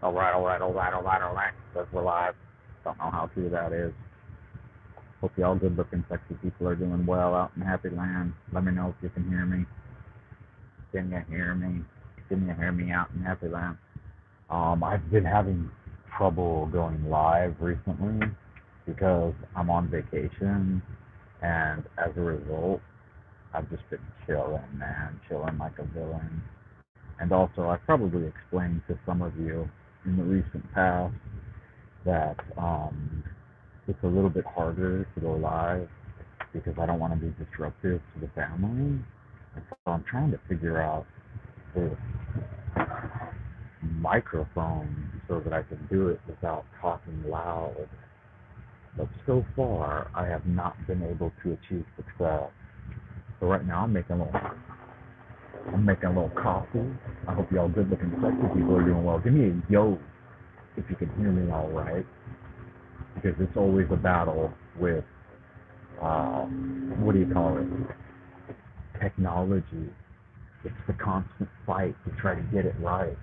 All right. Says we're live. Don't know how true that is. Hope y'all good looking, sexy people are doing well out in Happy Land. Let me know if you can hear me. Can you hear me? Can you hear me out in Happy Land? I've been having trouble going live recently because I'm on vacation, and as a result, I've just been chilling, man, chilling like a villain. And also, I've probably explained to some of you in the recent past that it's a little bit harder to go live because I don't want to be disruptive to the family. And so I'm trying to figure out this microphone so that I can do it without talking loud. But so far, I have not been able to achieve success. So right now, I'm making a little coffee. I hope y'all good looking sexy people are doing well. Give me a yo if you can hear me all right, because it's always a battle with what do you call it? Technology. It's the constant fight to try to get it right.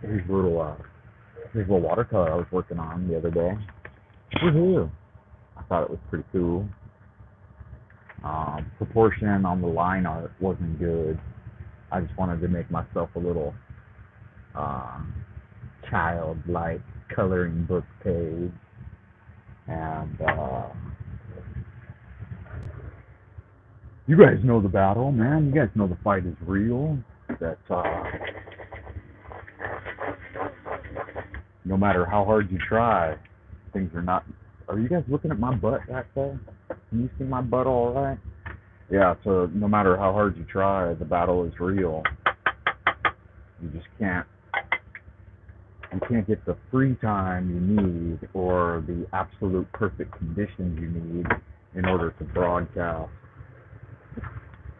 Here's a little watercolor I was working on the other day. Woohoo! I thought it was pretty cool. Proportion on the line art wasn't good. I just wanted to make myself a little uh, childlike coloring book page, and you guys know the battle, man. You guys know the fight is real. That no matter how hard you try, things are not. Are you guys looking at my butt back there? Can you see my butt all right? Yeah. So no matter how hard you try, the battle is real. You just can't. You can't get the free time you need or the absolute perfect conditions you need in order to broadcast.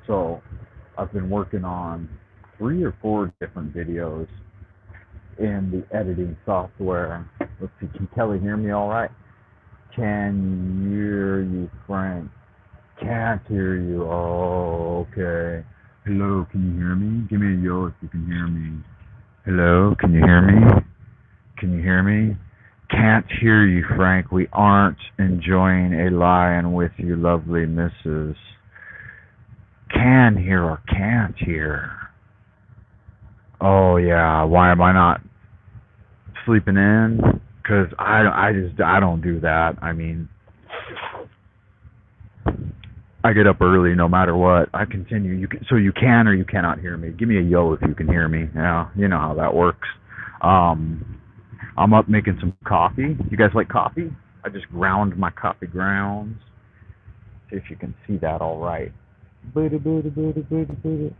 So I've been working on 3 or 4 different videos in the editing software. Let's see, can Kelly hear me all right? Can hear you, Frank. Can't hear you. Oh, okay. Hello, can you hear me? Give me a yo if you can hear me. Hello, can you hear me? Can you hear me? Can't hear you, Frank. We aren't enjoying a lion with you, lovely missus. Can hear or can't hear. Oh yeah, why am I not sleeping in? Because I don't do that. I mean, I get up early no matter what. I continue. So you can or you cannot hear me. Give me a yo if you can hear me. Yeah, you know how that works. I'm up making some coffee. You guys like coffee? I just ground my coffee grounds. See if you can see that all right. Booty, booty, booty, booty, booty.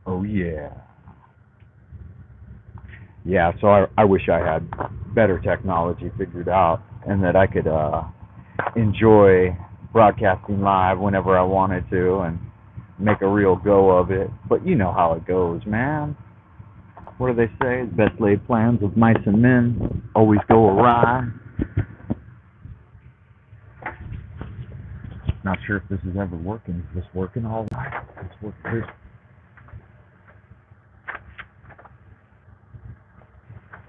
Oh yeah. Yeah, so I wish I had better technology figured out and that I could enjoy broadcasting live whenever I wanted to and make a real go of it. But you know how it goes, man. What do they say? Best laid plans of mice and men always go awry. Not sure if this is ever working. Is this working all right?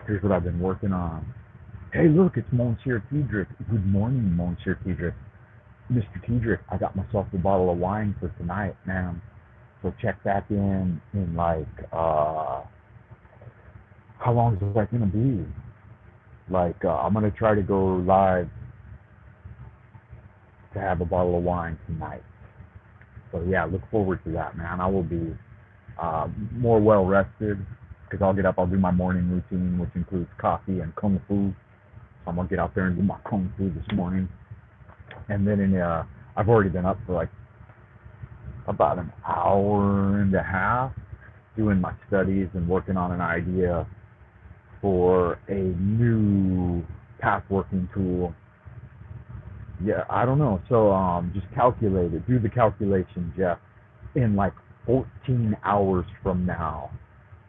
Here's what I've been working on. Hey, look, it's Monsieur Tiedrick. Good morning, Monsieur Tiedrick. Mr. Tiedrick, I got myself a bottle of wine for tonight, man. So check back in like, how long is that going to be? Like, I'm going to try to go live to have a bottle of wine tonight. So yeah, look forward to that, man. I will be more well rested because I'll get up, I'll do my morning routine, which includes coffee and kung fu. So I'm gonna get out there and do my kung fu this morning, and then I've already been up for like about an hour and a half doing my studies and working on an idea for a new path working tool. Yeah, I don't know. So just calculate it. Do the calculation, Jeff, in like 14 hours from now.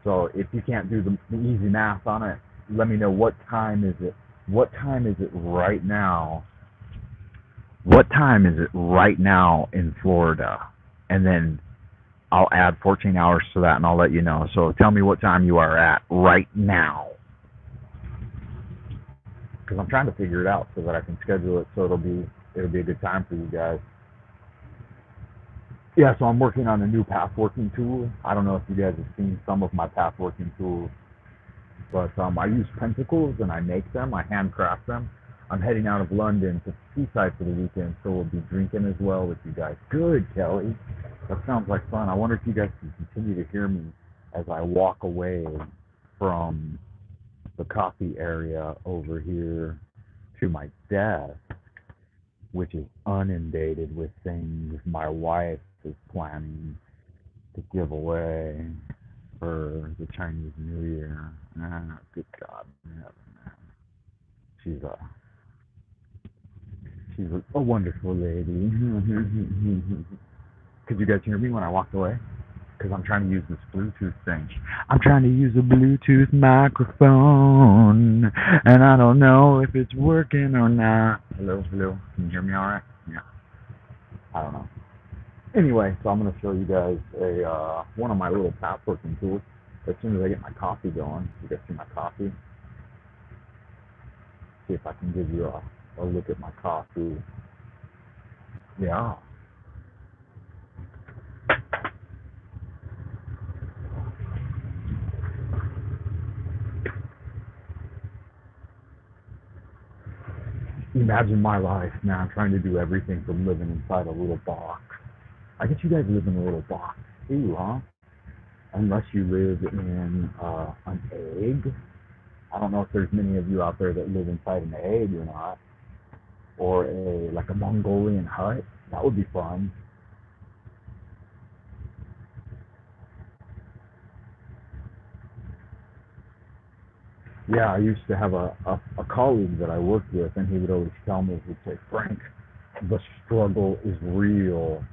So if you can't do the easy math on it, let me know what time is it. What time is it right now? What time is it right now in Florida? And then I'll add 14 hours to that and I'll let you know. So tell me what time you are at right now. Because I'm trying to figure it out so that I can schedule it so it'll be a good time for you guys. Yeah, so I'm working on a new pathworking tool. I don't know if you guys have seen some of my pathworking tools, but I use pentacles and I make them. I handcraft them. I'm heading out of London to Seaside for the weekend, so we'll be drinking as well with you guys. Good, Kelly. That sounds like fun. I wonder if you guys can continue to hear me as I walk away from the coffee area over here to my desk, which is inundated with things my wife is planning to give away for the Chinese New Year. Good God, man. She's a she's a wonderful lady. Could you guys hear me when I walked away? Because I'm trying to use this Bluetooth thing. I'm trying to use a Bluetooth microphone, and I don't know if it's working or not. Hello, hello. Can you hear me all right? Yeah. I don't know. Anyway, so I'm going to show you guys one of my little pathworking tools. As soon as I get my coffee going, you guys see my coffee? See if I can give you a look at my coffee. Yeah. Imagine my life, man. I'm trying to do everything from living inside a little box. I guess you guys live in a little box too, huh? Unless you live in an egg. I don't know if there's many of you out there that live inside an egg or not. Or like a Mongolian hut. That would be fun. Yeah, I used to have a colleague that I worked with, and he would always tell me, he'd say, Frank, the struggle is real.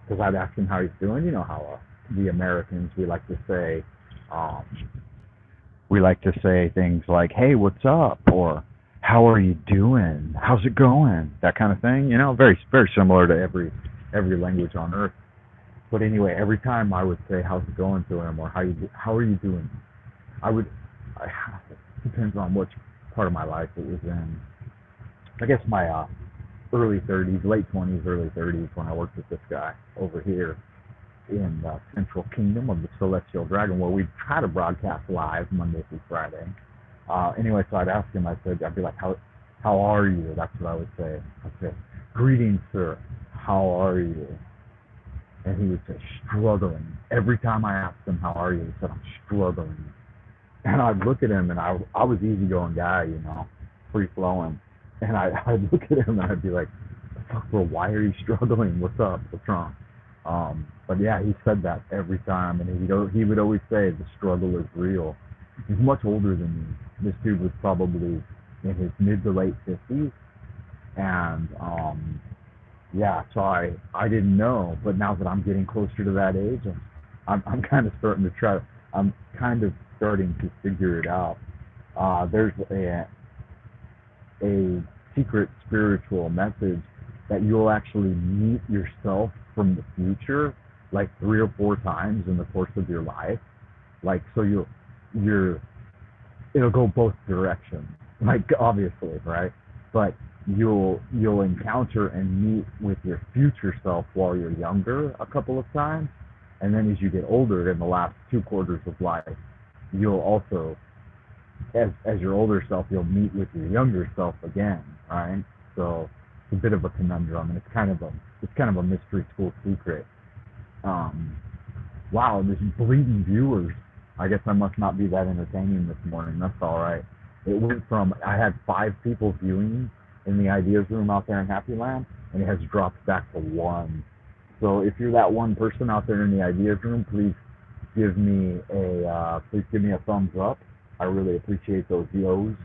Because I'd ask him how he's doing. You know how the Americans, um, we like to say things like, hey, what's up? Or how are you doing? How's it going? That kind of thing. You know, very, very similar to every language on earth. But anyway, every time I would say, how's it going to him? Or how are you doing? I would, I, depends on which part of my life it was in. I guess my early 30s, late 20s, early 30s when I worked with this guy over here in the Central Kingdom of the Celestial Dragon, where we try to broadcast live Monday through Friday. Anyway, so I'd ask him, I'd be like, how are you? That's what I would say. I'd say, greetings, sir. How are you? And he would say, struggling. Every time I asked him, how are you? He said, I'm struggling. And I'd look at him, and I was an easygoing guy, you know, free flowing. And I'd look at him, and I'd be like, fuck, bro, why are you struggling? What's up? What's wrong? But yeah, he said that every time, and he would always say the struggle is real. He's much older than me. This dude was probably in his mid to late 50s, and yeah, so I didn't know, but now that I'm getting closer to that age, I'm kind of starting to I'm kind of starting to figure it out. There's a secret spiritual message that you'll actually meet yourself from the future like 3 or 4 times in the course of your life. Like, so it'll go both directions. Like, obviously, right? But you'll encounter and meet with your future self while you're younger a couple of times, and then as you get older in the last 2 quarters of life, you'll also, as your older self, you'll meet with your younger self again, right? So it's a bit of a conundrum, and it's kind of a mystery school secret. Wow, there's bleeding viewers. I guess I must not be that entertaining this morning. That's all right. It went from, I had 5 people viewing in the Ideas Room out there in Happy Land, and it has dropped back to 1. So if you're that one person out there in the Ideas Room, please give me a thumbs up. I really appreciate those yo's.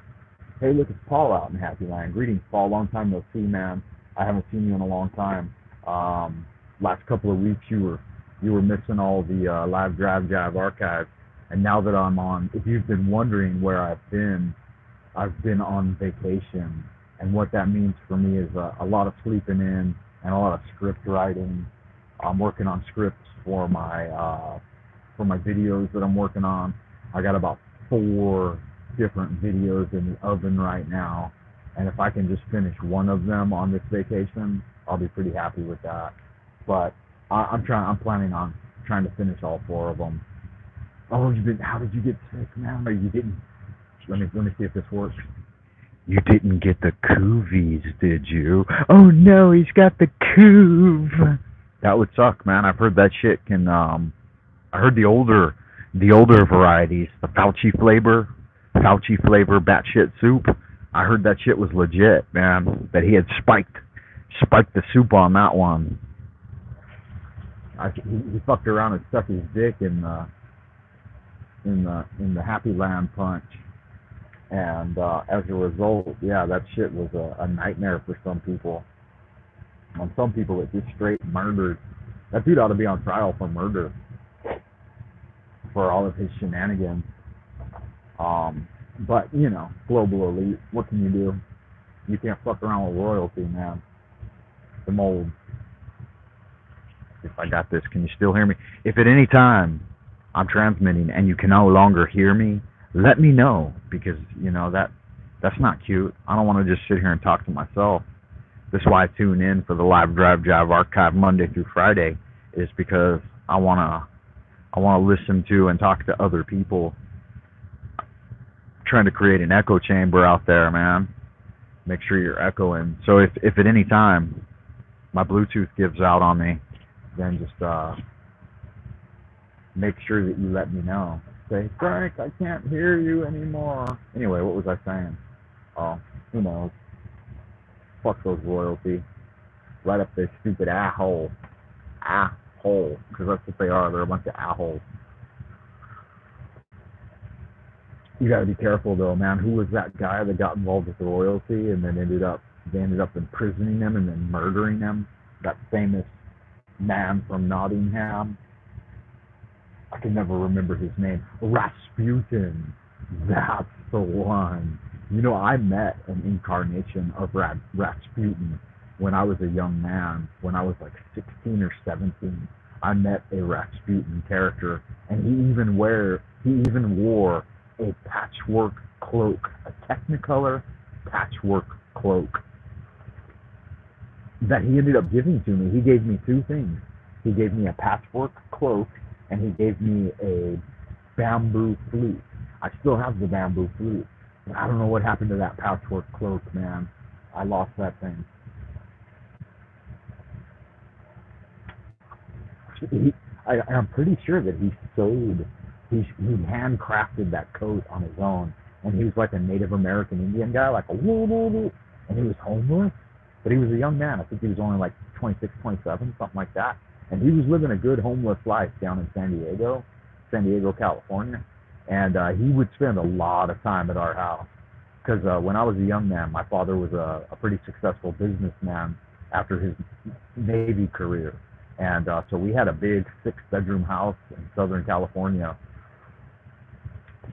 Hey, look, it's Paul out in Happy Land. Greetings, Paul. Long time no see, man. I haven't seen you in a long time. Last couple of weeks, you were missing all the live Drive archives. And now that I'm on, if you've been wondering where I've been on vacation. And what that means for me is a lot of sleeping in and a lot of script writing. I'm working on scripts for my videos that I'm working on. I got about 4 different videos in the oven right now, and if I can just finish one of them on this vacation, I'll be pretty happy with that. But I'm planning on trying to finish all 4 of them. Oh, how did you get sick, man? Are you getting? Let me see if this works. You didn't get the coovies, did you? Oh no, he's got the coov. That would suck, man. I've heard that shit can. I heard the older varieties, the Fauci flavor batshit soup. I heard that shit was legit, man. That he had spiked the soup on that one. He fucked around and stuck his dick in the Happy Land punch, and as a result, yeah, that shit was a nightmare for some people. On some people, it just straight murdered. That dude ought to be on trial for murder for all of his shenanigans. But global elite. What can you do? You can't fuck around with royalty, man. The mold. If I got this, can you still hear me? If at any time I'm transmitting and you can no longer hear me, let me know, because that's not cute. I don't want to just sit here and talk to myself. That's why I tune in for the Live Drive Jive archive Monday through Friday, is because I wanna listen to and talk to other people. Trying to create an echo chamber out there, man. Make sure you're echoing. So if at any time my Bluetooth gives out on me, then just make sure that you let me know. Say, Frank, I can't hear you anymore. Anyway, what was I saying? Oh, who knows? Fuck those royalty. Right up their stupid a-hole. A-hole. Because that's what they are. They're a bunch of a-holes. You gotta be careful though, man. Who was that guy that got involved with the royalty and then they ended up imprisoning them and then murdering them? That famous man from Nottingham. I can never remember his name. Rasputin. That's the one. I met an incarnation of Rasputin when I was a young man. When I was like 16 or 17, I met a Rasputin character, and he even wore a patchwork cloak, a Technicolor patchwork cloak that he ended up giving to me. He gave me 2 things. He gave me a patchwork cloak, and he gave me a bamboo flute. I still have the bamboo flute, but I don't know what happened to that patchwork cloak, man. I lost that thing. I'm pretty sure that he handcrafted that coat on his own, and he was like a Native American Indian guy, like a woo woo woo, and he was homeless, but he was a young man. I think he was only like 26, 27, something like that, and he was living a good homeless life down in San Diego, California, and he would spend a lot of time at our house, because when I was a young man, my father was a pretty successful businessman after his Navy career, and so we had a big 6-bedroom house in Southern California,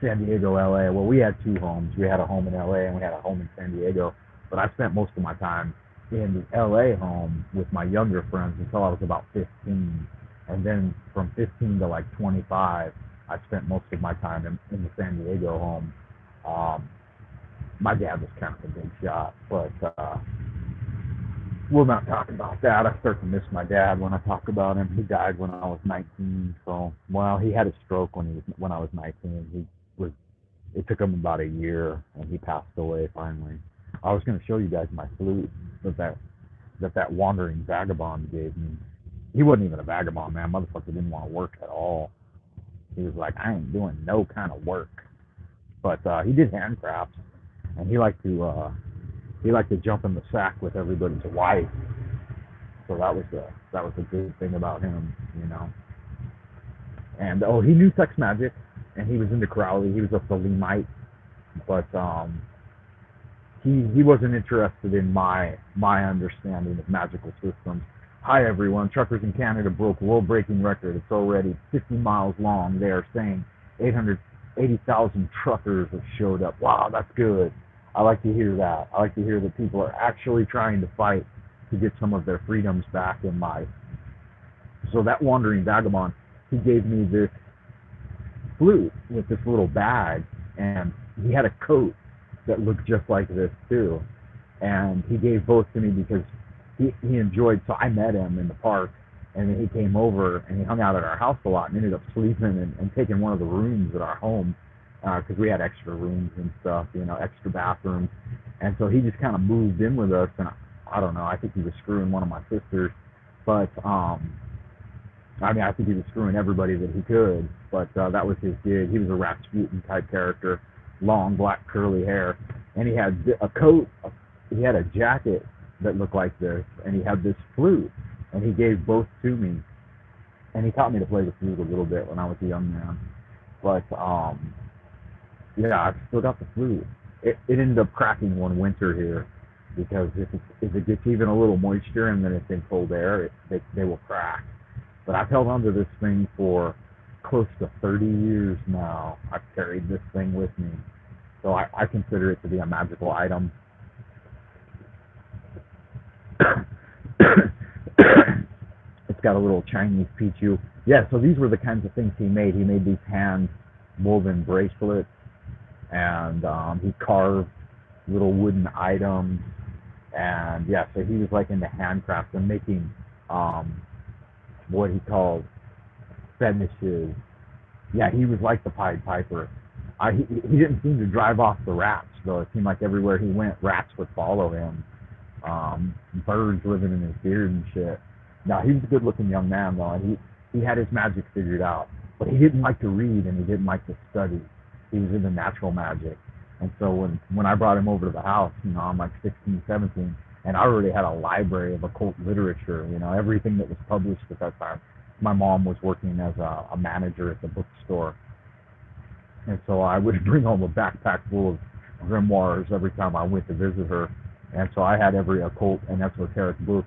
San Diego, LA. Well, we had 2 homes. We had a home in LA and we had a home in San Diego. But I spent most of my time in the LA home with my younger friends until I was about 15. And then from 15 to like 25, I spent most of my time in the San Diego home. My dad was kind of a big shot, but we'll not talk about that. I start to miss my dad when I talk about him. He died when I was 19. So, he had a stroke when I was 19. It took him about a year, and he passed away finally. I was going to show you guys my flute that wandering vagabond gave me. He wasn't even a vagabond, man. Motherfucker didn't want to work at all. He was like, I ain't doing no kind of work. But he did handcrafts, and he liked to jump in the sack with everybody's wife. So that was a good thing about him, And he knew sex magic, and he was into Crowley. He was a Thalemite, but he wasn't interested in my understanding of magical systems. Hi everyone, truckers in Canada broke world-breaking record. It's already 50 miles long. They are saying 880,000 truckers have showed up. Wow, that's good. I like to hear that. I like to hear that people are actually trying to fight to get some of their freedoms back in life. So that wandering vagabond, he gave me this flute with this little bag, and he had a coat that looked just like this too. And he gave both to me because he enjoyed. So I met him in the park, and then he came over and he hung out at our house a lot and ended up sleeping and taking one of the rooms at our home because we had extra rooms and stuff, extra bathrooms. And so he just kind of moved in with us, and I don't know. I think he was screwing one of my sisters, but I mean, I think he was screwing everybody that he could, but that was his gig. He was a Rasputin type character, long black curly hair, and he had a coat. He had a jacket that looked like this, and he had this flute, and he gave both to me, and he taught me to play the flute a little bit when I was a young man. But yeah, I've still got the flute. It ended up cracking one winter here because if it gets even a little moisture and then it's in cold air, they will crack. But I've held on to this thing for close to 30 years now. I've carried this thing with me. So I consider it to be a magical item. It's got a little Chinese pichu. Yeah, so these were the kinds of things he made. He made these hand woven bracelets, and he carved little wooden items. And yeah, so he was like into handcrafts and making what he called fetishes. Yeah, he was like the Pied Piper. He didn't seem to drive off the rats, though. It seemed like everywhere he went, rats would follow him. Birds living in his beard and shit. Now, he was a good-looking young man, though, and he had his magic figured out. But he didn't like to read, and he didn't like to study. He was into natural magic. And so when I brought him over to the house, I'm like 16, 17, and I already had a library of occult literature, everything that was published at that time. My mom was working as a manager at the bookstore. And so I would bring home a backpack full of grimoires every time I went to visit her. And so I had every occult and esoteric book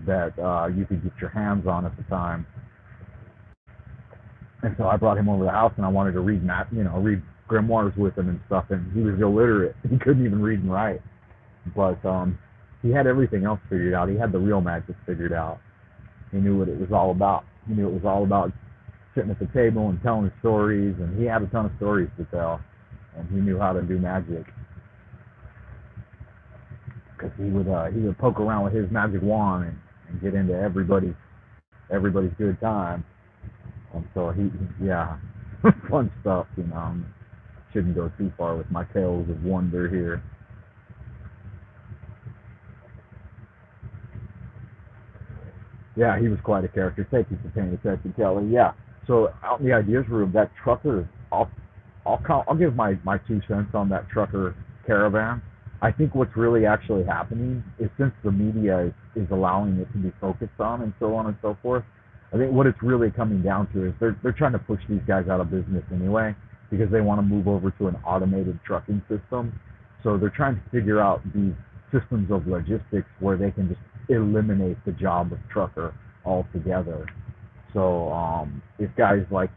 that you could get your hands on at the time. And so I brought him over to the house, and I wanted to read read grimoires with him and stuff. And he was illiterate; he couldn't even read and write. But he had everything else figured out. He had the real magic figured out. He knew what it was all about. He knew it was all about sitting at the table and telling stories. And he had a ton of stories to tell, and he knew how to do magic. Because he would poke around with his magic wand and get into everybody's good time. And so yeah, fun stuff. Shouldn't go too far with my tales of wonder here. Yeah, he was quite a character. Thank you for paying attention, Kelly. Yeah. So out in the ideas room, that trucker, I'll give my 2 cents on that trucker caravan. I think what's really actually happening is, since the media is allowing it to be focused on and so on and so forth, I think what it's really coming down to is they're trying to push these guys out of business anyway, because they want to move over to an automated trucking system. So they're trying to figure out these systems of logistics where they can just eliminate the job of trucker altogether. So if guys like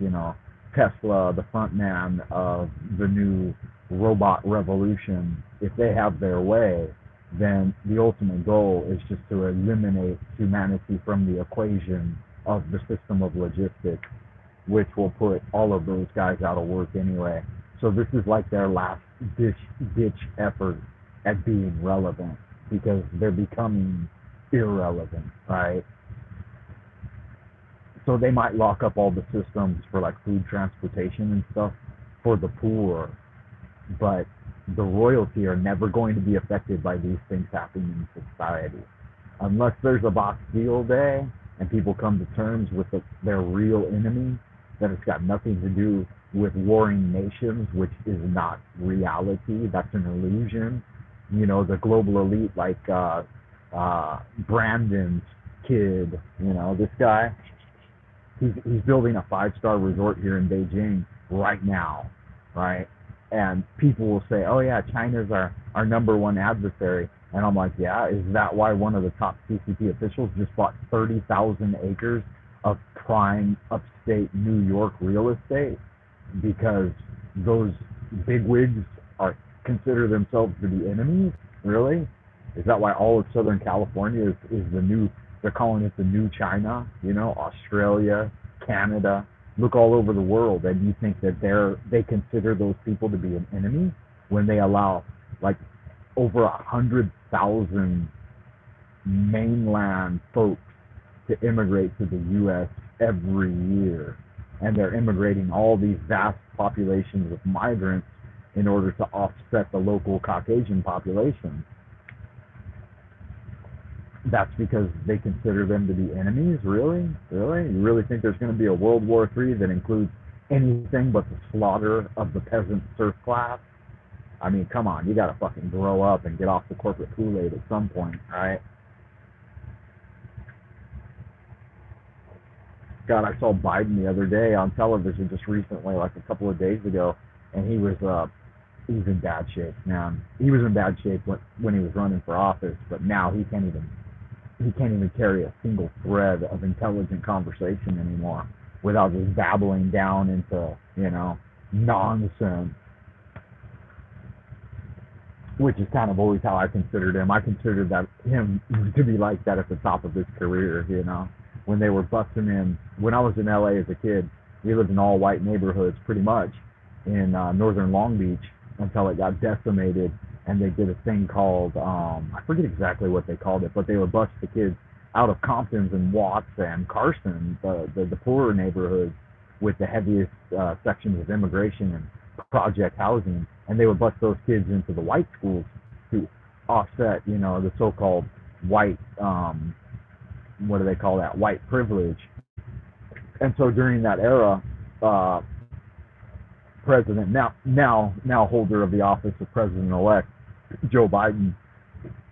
Tesla, the front man of the new robot revolution, if they have their way, then the ultimate goal is just to eliminate humanity from the equation of the system of logistics, which will put all of those guys out of work anyway. So this is like their last ditch effort at being relevant, because they're becoming irrelevant, right? So they might lock up all the systems for like food transportation and stuff for the poor, but the royalty are never going to be affected by these things happening in society. Unless there's a Box Deal Day and people come to terms with their real enemy, that it's got nothing to do with warring nations, which is not reality. That's an illusion. The global elite, like Brandon's kid, this guy, he's building a 5-star resort here in Beijing right now, right? And people will say, oh yeah, China's our number one adversary. And I'm like, yeah, is that why one of the top CCP officials just bought 30,000 acres of prime upstate New York real estate? Because those bigwigs consider themselves to be enemies? Really? Is that why all of Southern California is the new They're calling it the new China, you know, Australia, Canada. Look all over the world, and you think that they consider those people to be an enemy when they allow like over 100,000 mainland folks to immigrate to the U.S. every year, and they're immigrating all these vast populations of migrants in order to offset the local Caucasian population. That's because they consider them to be enemies? Really? Really? You really think there's going to be a World War III that includes anything but the slaughter of the peasant serf class? I mean, come on, you got to fucking grow up and get off the corporate Kool-Aid at some point, right? God, I saw Biden the other day on television just recently, like a couple of days ago, and he's in bad shape, man. He was in bad shape when he was running for office, but now he can't even carry a single thread of intelligent conversation anymore without just babbling down into, you know, nonsense. Which is kind of always how I considered him. I considered him to be like that at the top of his career, you know. When they were busting in, when I was in LA as a kid, we lived in all white neighborhoods pretty much in northern Long Beach until it got decimated, and they did a thing called, I forget exactly what they called it, but they would bust the kids out of Comptons and Watts and Carson, the poorer neighborhoods with the heaviest sections of immigration and project housing, and they would bust those kids into the white schools to offset, you know, the so-called white, what do they call that, white privilege. And so during that era, President, now holder of the office of President-elect, Joe Biden,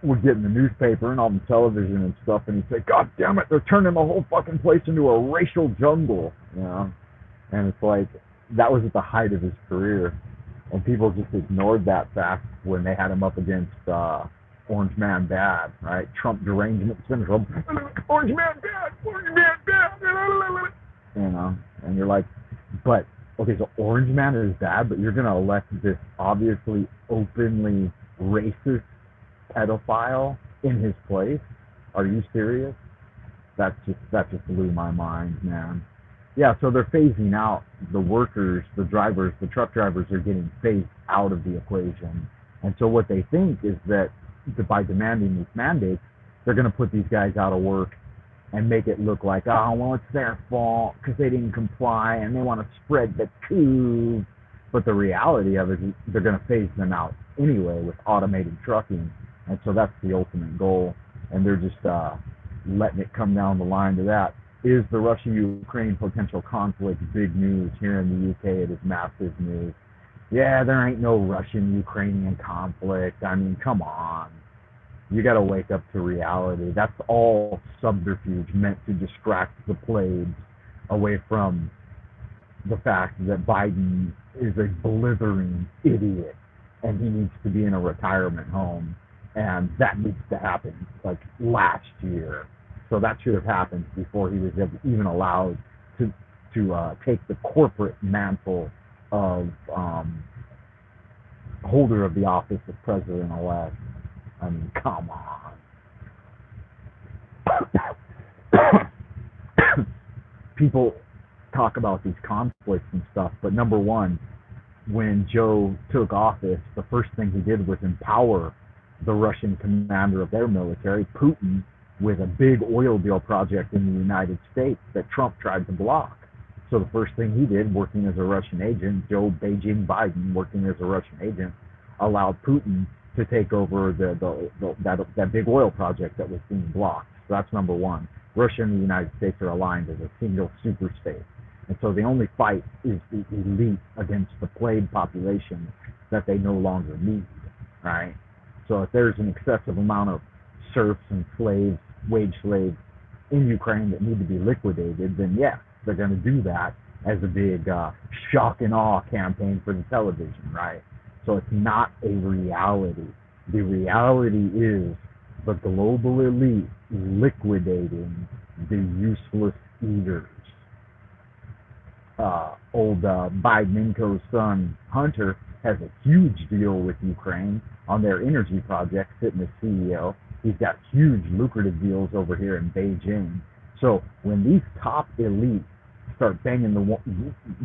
would get in the newspaper and on the television and stuff, and he'd say, God damn it, they're turning the whole fucking place into a racial jungle, you know? And it's like, that was at the height of his career, and people just ignored that fact when they had him up against Orange Man Bad, right? Trump derangement syndrome. Orange Man Bad, Orange Man Bad, you know? And you're like, but, okay, so Orange Man is bad, but you're going to elect this obviously openly racist pedophile in his place? Are you serious? That just blew my mind, man. Yeah, so they're phasing out the workers, the drivers, the truck drivers are getting phased out of the equation. And so what they think is that by demanding these mandates, they're going to put these guys out of work and make it look like, oh, well, it's their fault because they didn't comply and they want to spread the coup. But the reality of it is they're going to phase them out anyway with automated trucking. And so that's the ultimate goal. And they're just letting it come down the line to that. Is the Russia-Ukraine potential conflict big news? Here in the UK, it is massive news. Yeah, there ain't no Russian-Ukrainian conflict. I mean, come on. You got to wake up to reality. That's all subterfuge meant to distract the plebes away from the fact that Biden is a blithering idiot and he needs to be in a retirement home. And that needs to happen, like, last year. So that should have happened before he was even allowed to take the corporate mantle of holder of the office of president-elect. I mean, come on. People talk about these conflicts and stuff, but number one, when Joe took office, the first thing he did was empower the Russian commander of their military, Putin, with a big oil deal project in the United States that Trump tried to block. So the first thing he did, working as a Russian agent, Joe Beijing Biden, working as a Russian agent, allowed Putin to take over that big oil project that was being blocked. So that's number one. Russia and the United States are aligned as a single super state. And so the only fight is the elite against the plebe population that they no longer need, right? So if there's an excessive amount of serfs and slaves, wage slaves in Ukraine that need to be liquidated, then yeah, they're going to do that as a big shock and awe campaign for the television, right? So it's not a reality. The reality is the global elite liquidating the useless eaters. Old Bidenenko's son, Hunter, has a huge deal with Ukraine on their energy project, sitting as CEO. He's got huge lucrative deals over here in Beijing. So when these top elites start banging the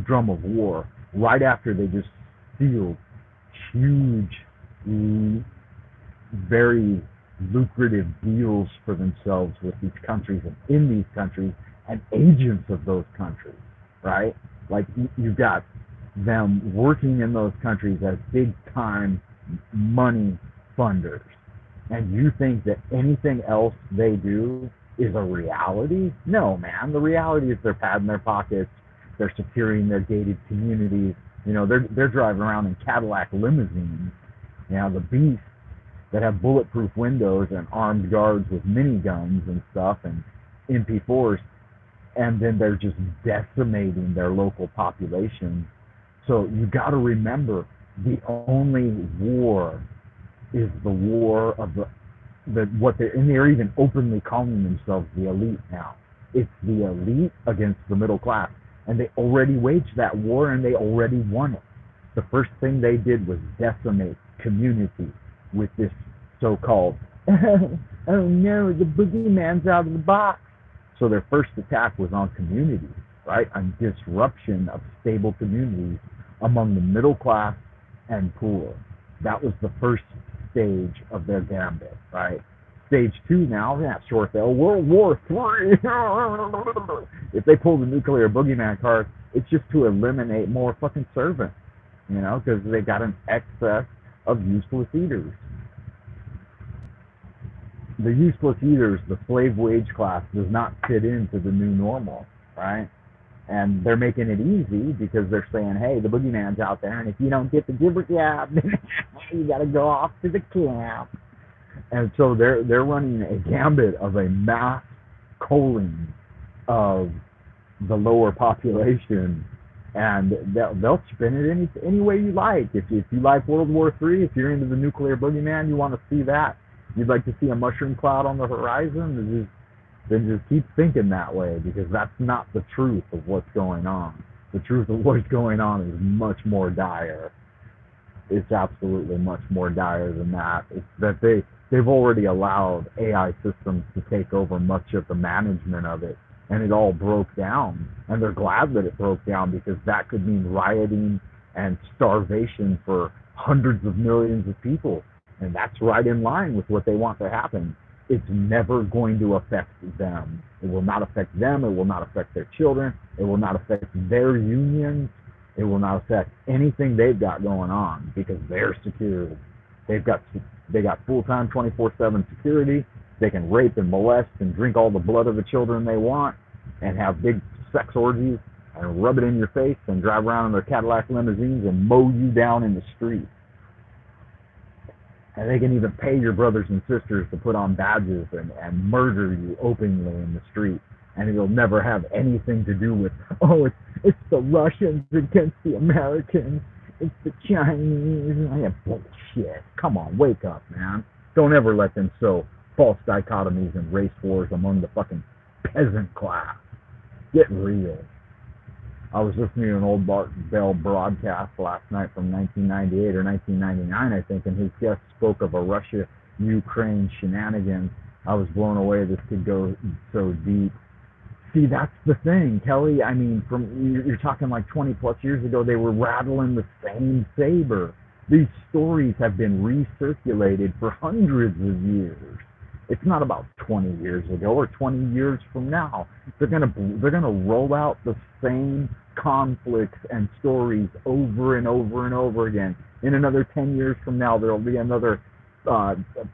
drum of war right after they just steal huge, very lucrative deals for themselves with these countries and in these countries and agents of those countries, right? Like you've got them working in those countries as big time money funders. And you think that anything else they do is a reality? No, man. The reality is they're padding their pockets, they're securing their gated communities. You know, they're driving around in Cadillac limousines. You know, the beasts that have bulletproof windows and armed guards with miniguns and stuff and MP4s, and then they're just decimating their local population. So you got to remember, the only war is the war of what they're, and they're even openly calling themselves the elite now. It's the elite against the middle class, and they already waged that war and they already won it. The first thing they did was decimate community with this so-called, oh no, the boogeyman's out of the box. So their first attack was on communities, right? On disruption of stable communities among the middle class and poor. That was the first stage of their gambit, right? Stage 2 now, that's short though, World War III. If they pull the nuclear boogeyman card, it's just to eliminate more fucking servants, you know, because they got an excess of useless eaters. The useless eaters, the slave wage class, does not fit into the new normal, right? And they're making it easy because they're saying, hey, the boogeyman's out there, and if you don't get the gibber jab, you got to go off to the camp. And so they're running a gambit of a mass culling of the lower population, and they'll spin it any way you like. If you like World War III, if you're into the nuclear boogeyman, you want to see that, you'd like to see a mushroom cloud on the horizon, then just keep thinking that way, because that's not the truth of what's going on. The truth of what's going on is much more dire. It's absolutely much more dire than that. It's that they've already allowed AI systems to take over much of the management of it, and it all broke down. And they're glad that it broke down, because that could mean rioting and starvation for hundreds of millions of people. And that's right in line with what they want to happen. It's never going to affect them. It will not affect them. It will not affect their children. It will not affect their unions. It will not affect anything they've got going on, because they're secured. They got full-time 24/7 security. They can rape and molest and drink all the blood of the children they want, and have big sex orgies and rub it in your face and drive around in their Cadillac limousines and mow you down in the street. And they can even pay your brothers and sisters to put on badges and murder you openly in the street. And it'll never have anything to do with, oh, it's the Russians against the Americans. It's the Chinese. Yeah, bullshit. Come on, wake up, man. Don't ever let them sow false dichotomies and race wars among the fucking peasant class. Get real. I was listening to an old Bart Bell broadcast last night from 1998 or 1999, I think, and his guest spoke of a Russia-Ukraine shenanigans. I was blown away this could go so deep. See, that's the thing, Kelly. I mean, you're talking like 20 plus years ago, they were rattling the same saber. These stories have been recirculated for hundreds of years. It's not about 20 years ago or 20 years from now. They're gonna roll out the same conflicts and stories over and over and over again. In another 10 years from now, there'll be another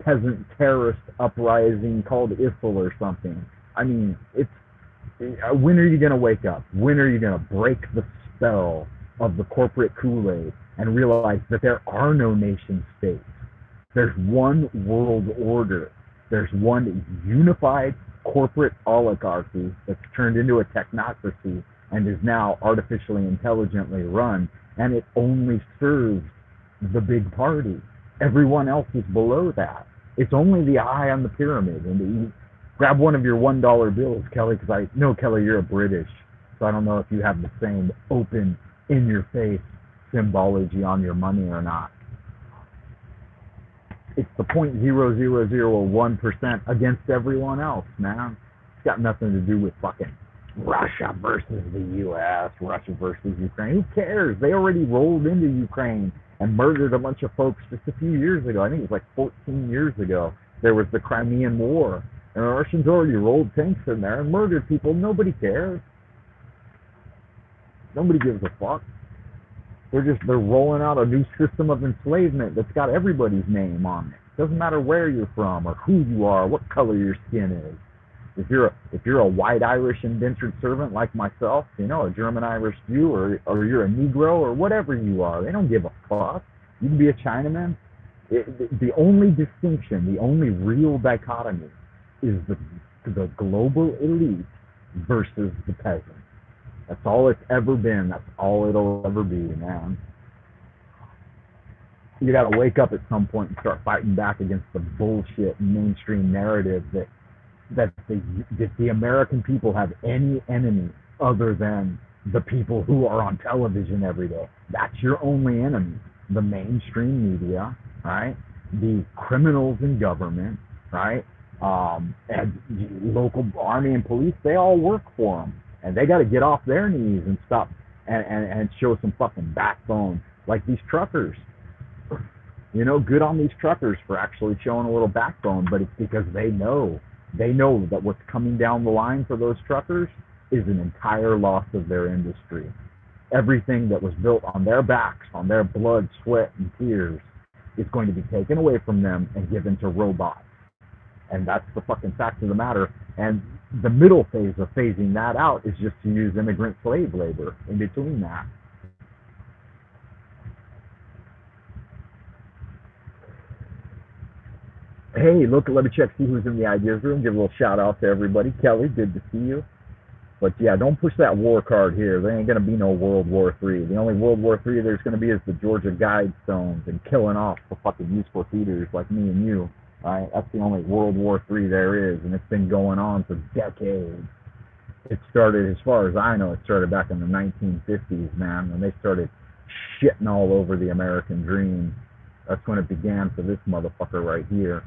peasant terrorist uprising called ISIL or something. I mean, when are you gonna wake up? When are you gonna break the spell of the corporate Kool-Aid and realize that there are no nation states? There's one world order. There's one unified corporate oligarchy that's turned into a technocracy and is now artificially intelligently run, and it only serves the big party. Everyone else is below that. It's only the eye on the pyramid. And you grab one of your $1 bills, Kelly, because I know, Kelly, you're a British, so I don't know if you have the same open, in-your-face symbology on your money or not. It's the 0.0001% against everyone else, man. It's got nothing to do with fucking Russia versus the U.S., Russia versus Ukraine. Who cares? They already rolled into Ukraine and murdered a bunch of folks just a few years ago. I think it was like 14 years ago. There was the Crimean War, and the Russians already rolled tanks in there and murdered people. Nobody cares. Nobody gives a fuck. They're rolling out a new system of enslavement that's got everybody's name on it. Doesn't matter where you're from or who you are, what color your skin is. If you're a white Irish indentured servant like myself, you know, a German Irish Jew, or you're a Negro or whatever you are, they don't give a fuck. You can be a Chinaman. The only distinction, the only real dichotomy, is the global elite versus the peasant. That's all it's ever been. That's all it'll ever be, man. You got to wake up at some point and start fighting back against the bullshit mainstream narrative that the American people have any enemy other than the people who are on television every day. That's your only enemy. The mainstream media, right? The criminals in government, right? And local army and police, they all work for them. And they got to get off their knees and stop and show some fucking backbone. Like these truckers. You know, good on these truckers for actually showing a little backbone, but it's because they know that what's coming down the line for those truckers is an entire loss of their industry. Everything that was built on their backs, on their blood, sweat, and tears, is going to be taken away from them and given to robots. And that's the fucking fact of the matter. And the middle phase of phasing that out is just to use immigrant slave labor in between that. Hey, look, let me check, see who's in the ideas room. Give a little shout out to everybody. Kelly, good to see you. But yeah, don't push that war card here. There ain't going to be no World War III. The only World War III there's going to be is the Georgia Guidestones and killing off the fucking useful feeders like me and you. Right? That's the only World War III there is, and it's been going on for decades. It started, as far as I know, it started back in the 1950s, man, when they started shitting all over the American dream. That's when it began for this motherfucker right here.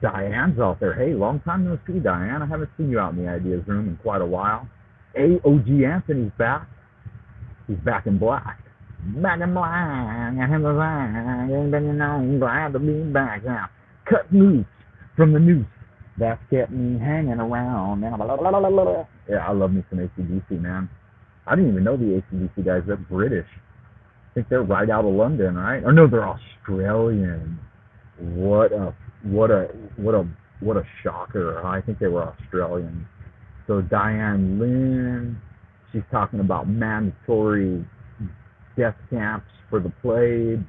Diane's out there. Hey, long time no see, Diane. I haven't seen you out in the ideas room in quite a while. Hey, OG Anthony's back. He's back in black. Back in black. I have a line. Anybody know? Glad to be back now. Cut loose from the noose that's kept me hanging around. Yeah, I love me some AC/DC, man. I didn't even know the AC/DC guys. They're British. I think they're right out of London, right? Or no, they're Australian. What a shocker. I think they were Australian. So Diane Lynn, she's talking about mandatory death camps for the plebes.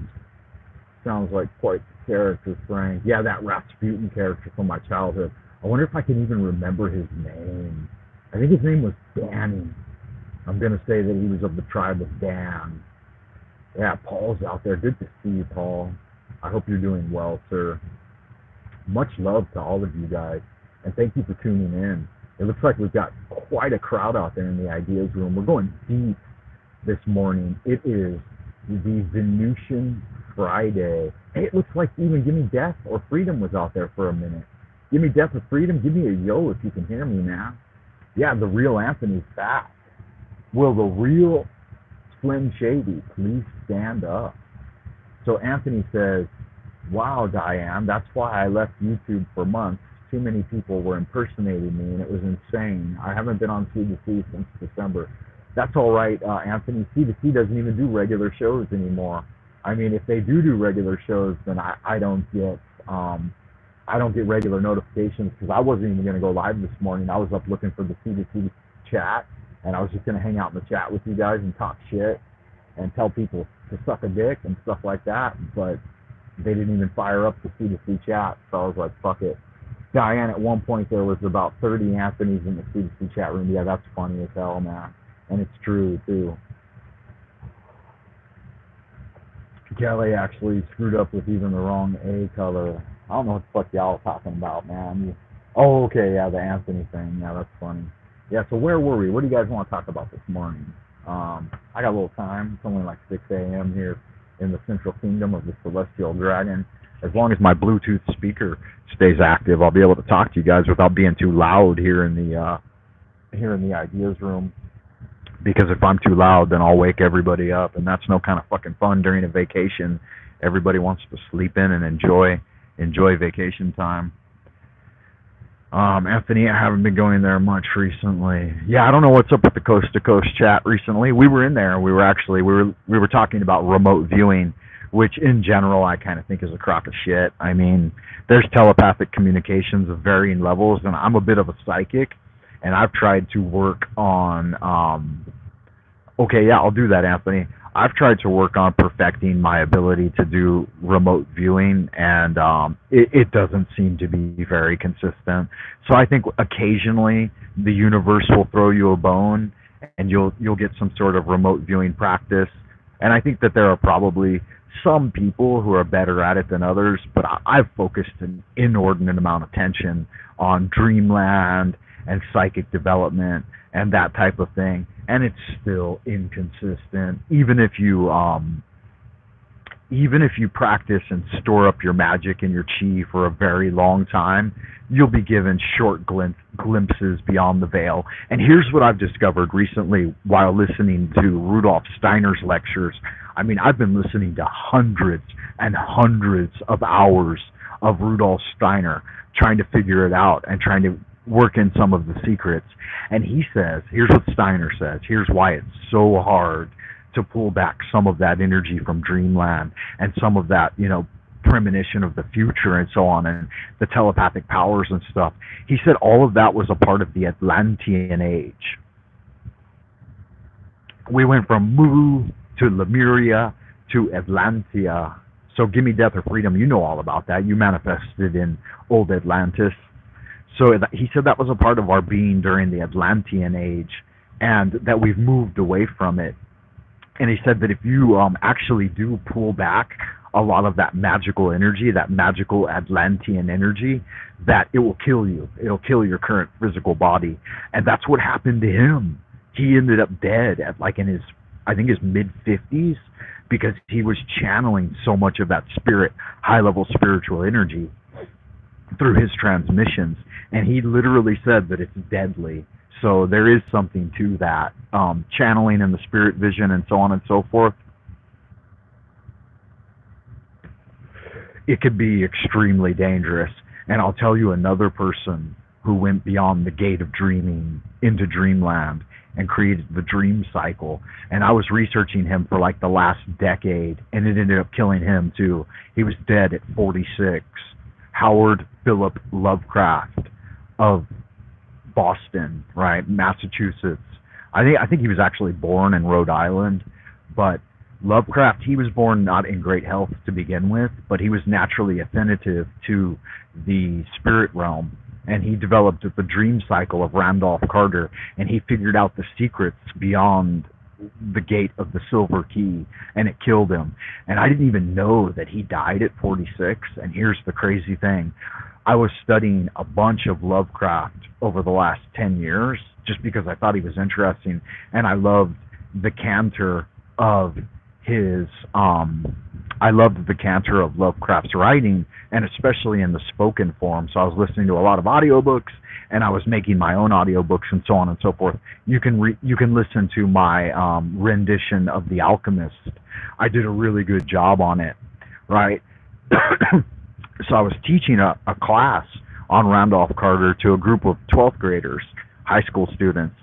Sounds like quite the character, Frank. Yeah, that Rasputin character from my childhood. I wonder if I can even remember his name. I think his name was Danny. I'm going to say that he was of the tribe of Dan. Yeah, Paul's out there. Good to see you, Paul. I hope you're doing well, sir. Much love to all of you guys, and thank you for tuning in. It looks like we've got quite a crowd out there in the ideas room. We're going deep this morning. It is the Venusian Friday. Hey, it looks like even Gimme Death or Freedom was out there for a minute. Gimme Death or Freedom, give me a yo if you can hear me now. Yeah, the real Anthony's back. Will the real Slim Shady please stand up? So Anthony says, wow, Diane, that's why I left YouTube for months. Too many people were impersonating me, and it was insane. I haven't been on C2C since December. That's all right, Anthony. C2C doesn't even do regular shows anymore. I mean, if they do regular shows, then I don't get regular notifications, because I wasn't even going to go live this morning. I was up looking for the C2C chat, and I was just going to hang out in the chat with you guys and talk shit and tell people to suck a dick and stuff like that, but they didn't even fire up the C2C chat, so I was like, fuck it. Diane, at one point there was about 30 Anthony's in the C2C chat room. Yeah, that's funny as hell, man. And it's true, too. Kelly actually screwed up with even the wrong A color. I don't know what the fuck y'all are talking about, man. Oh, okay, yeah, the Anthony thing. Yeah, that's funny. Yeah, so where were we? What do you guys want to talk about this morning? I got a little time. It's only like 6 a.m. here in the Central Kingdom of the Celestial Dragon. as long as my Bluetooth speaker stays active, I'll be able to talk to you guys without being too loud here in the ideas room. Because if I'm too loud, then I'll wake everybody up, and that's no kind of fucking fun during a vacation. Everybody wants to sleep in and enjoy vacation time. Anthony, I haven't been going there much recently. Yeah, I don't know what's up with the coast to coast chat recently. We were in there. We were talking about remote viewing, which in general I kind of think is a crock of shit. I mean, there's telepathic communications of varying levels, and I'm a bit of a psychic, and I've tried to work on. Okay, yeah, I'll do that, Anthony. I've tried to work on perfecting my ability to do remote viewing, and it doesn't seem to be very consistent. So I think occasionally the universe will throw you a bone, and you'll get some sort of remote viewing practice. And I think that there are probably some people who are better at it than others, but I've focused an inordinate amount of attention on dreamland and psychic development and that type of thing, and it's still inconsistent. Even if you practice and store up your magic and your chi for a very long time, you'll be given short glimpses beyond the veil. And here's what I've discovered recently while listening to Rudolf Steiner's lectures. I mean, I've been listening to hundreds and hundreds of hours of Rudolf Steiner, trying to figure it out and trying to work in some of the secrets. And he says, here's what Steiner says, here's why it's so hard to pull back some of that energy from dreamland and some of that, premonition of the future and so on, and the telepathic powers and stuff. He said all of that was a part of the Atlantean age. We went from Mu to Lemuria to Atlantia. So give me death or freedom. You know all about that. You manifested in old Atlantis. So he said that was a part of our being during the Atlantean age, and that we've moved away from it. And he said that if you actually do pull back a lot of that magical energy, that magical Atlantean energy, that it will kill you. It'll kill your current physical body. And that's what happened to him. He ended up dead at in his mid-50s, because he was channeling so much of that high-level spiritual energy through his transmissions. And he literally said that it's deadly. So there is something to that, channeling in the spirit vision and so on and so forth. It could be extremely dangerous. And I'll tell you another person who went beyond the gate of dreaming into dreamland and created the dream cycle. And I was researching him for the last decade, and it ended up killing him too. He was dead at 46. Howard Philip Lovecraft of Boston, right, Massachusetts. I think he was actually born in Rhode Island, but Lovecraft, he was born not in great health to begin with, but he was naturally attentive to the spirit realm, and he developed the dream cycle of Randolph Carter, and he figured out the secrets beyond the gate of the silver key, and it killed him. And I didn't even know that he died at 46. And here's the crazy thing. I was studying a bunch of Lovecraft over the last 10 years just because I thought he was interesting, and I loved the canter of Lovecraft's writing, and especially in the spoken form. So I was listening to a lot of audiobooks, and I was making my own audiobooks and so on and so forth. You can listen to my rendition of The Alchemist. I did a really good job on it, right? So I was teaching a class on Randolph Carter to a group of 12th graders, high school students,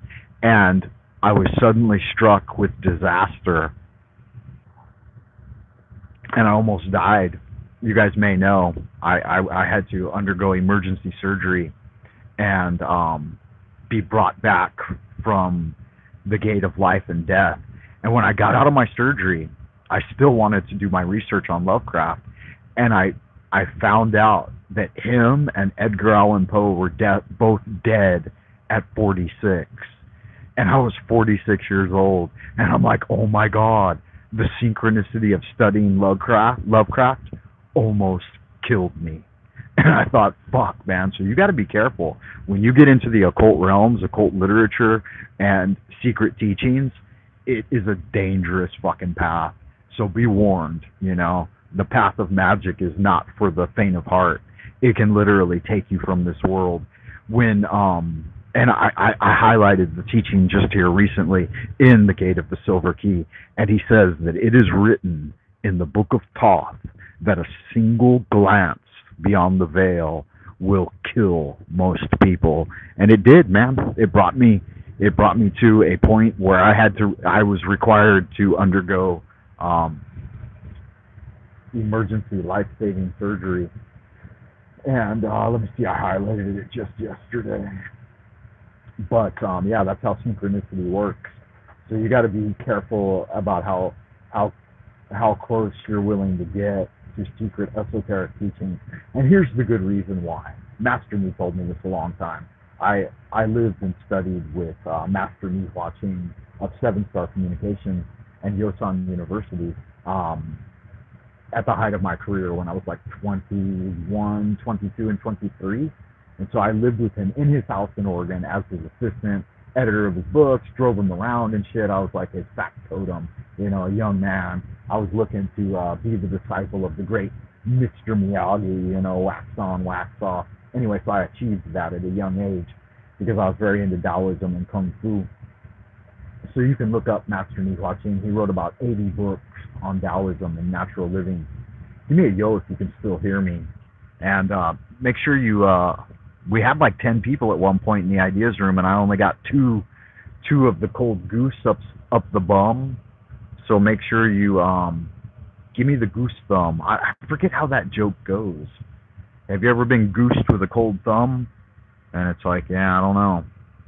and I was suddenly struck with disaster, and I almost died. You guys may know I had to undergo emergency surgery and be brought back from the gate of life and death. And when I got out of my surgery, I still wanted to do my research on Lovecraft, and I found out that him and Edgar Allan Poe were both dead at 46. And I was 46 years old, and I'm like, oh my God, the synchronicity of studying Lovecraft almost killed me. And I thought, fuck, man. So you got to be careful. When you get into the occult realms, occult literature, and secret teachings, it is a dangerous fucking path. So be warned, the path of magic is not for the faint of heart. It can literally take you from this world. When and I highlighted the teaching just here recently in the Gate of the Silver Key, and he says that it is written in the Book of Thoth that a single glance beyond the veil will kill most people, and it did, man. It brought me to a point where I was required to undergo emergency life-saving surgery. And let me see, I highlighted it just yesterday. But yeah, that's how synchronicity works. So you got to be careful about how close you're willing to get to secret esoteric teachings. And here's the good reason why. Master Me told me this a long time. I lived and studied with Master Me watching of Seven Star Communications and Yosan University at the height of my career when I was like 21, 22, and 23. And so I lived with him in his house in Oregon as his assistant, editor of his books, drove him around and shit. I was like his factotum, a young man. I was looking to be the disciple of the great Mr. Miyagi, wax on, wax off. Anyway, so I achieved that at a young age because I was very into Taoism and Kung Fu. So you can look up Master Me watching. He wrote about 80 books on Taoism and natural living. Give me a yo if you can still hear me. And make sure we had like 10 people at one point in the ideas room, and I only got two of the cold goose up the bum. So make sure you give me the goose thumb. I forget how that joke goes. Have you ever been goosed with a cold thumb? And it's like, yeah, I don't know.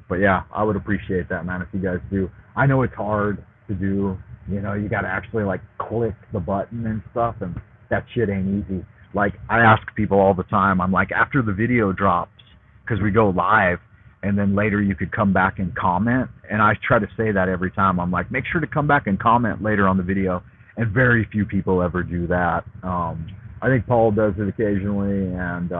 But yeah, I would appreciate that, man, if you guys do. I know it's hard to do. You got to actually like click the button and stuff, and that shit ain't easy. Like, I ask people all the time, I'm like, after the video drops, because we go live, and then later you could come back and comment. And I try to say that every time. I'm like, make sure to come back and comment later on the video. And very few people ever do that. I think Paul does it occasionally, and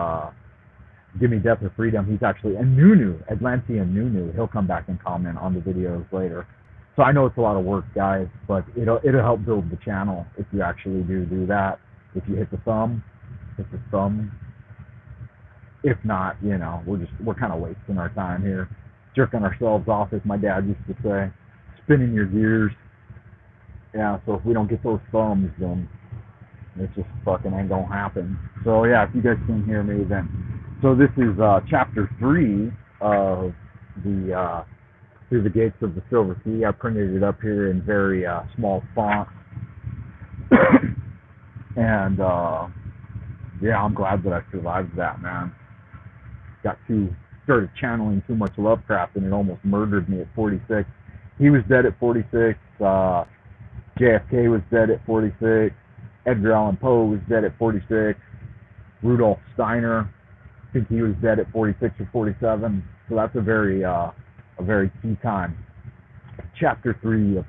Give Me Death or Freedom, he's actually, and Nunu, Atlantean Nunu, he'll come back and comment on the videos later. So I know it's a lot of work, guys, but it'll help build the channel if you actually do that. If you hit the thumb. If not, we're kind of wasting our time here, jerking ourselves off, as my dad used to say, spinning your gears. Yeah, so if we don't get those thumbs, then it just fucking ain't gonna happen. So yeah, if you guys can hear me, then. So this is chapter 3 of the Through the Gates of the Silver Key. I printed it up here in very small font. And yeah, I'm glad that I survived that, man. Started channeling too much Lovecraft, and it almost murdered me at 46. He was dead at 46. JFK was dead at 46. Edgar Allan Poe was dead at 46. Rudolf Steiner, I think he was dead at 46 or 47. So that's a very key time. Chapter 3 of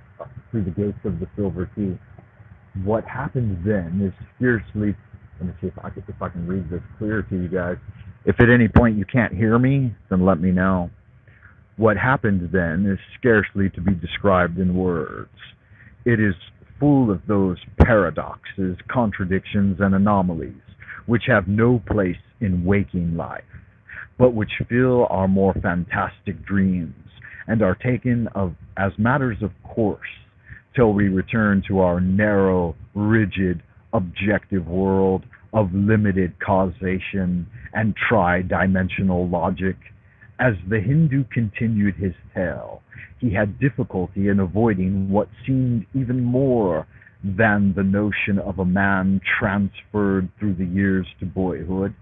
Through the Gates of the Silver Key. What happens then is fiercely. Let me see if I can read this clear to you guys. If at any point you can't hear me, then let me know. What happens then is scarcely to be described in words. It is full of those paradoxes, contradictions, and anomalies which have no place in waking life, but which fill our more fantastic dreams and are taken as matters of course till we return to our narrow, rigid, objective world of limited causation and tri-dimensional logic. As the Hindu continued his tale, he had difficulty in avoiding what seemed even more than the notion of a man transferred through the years to boyhood,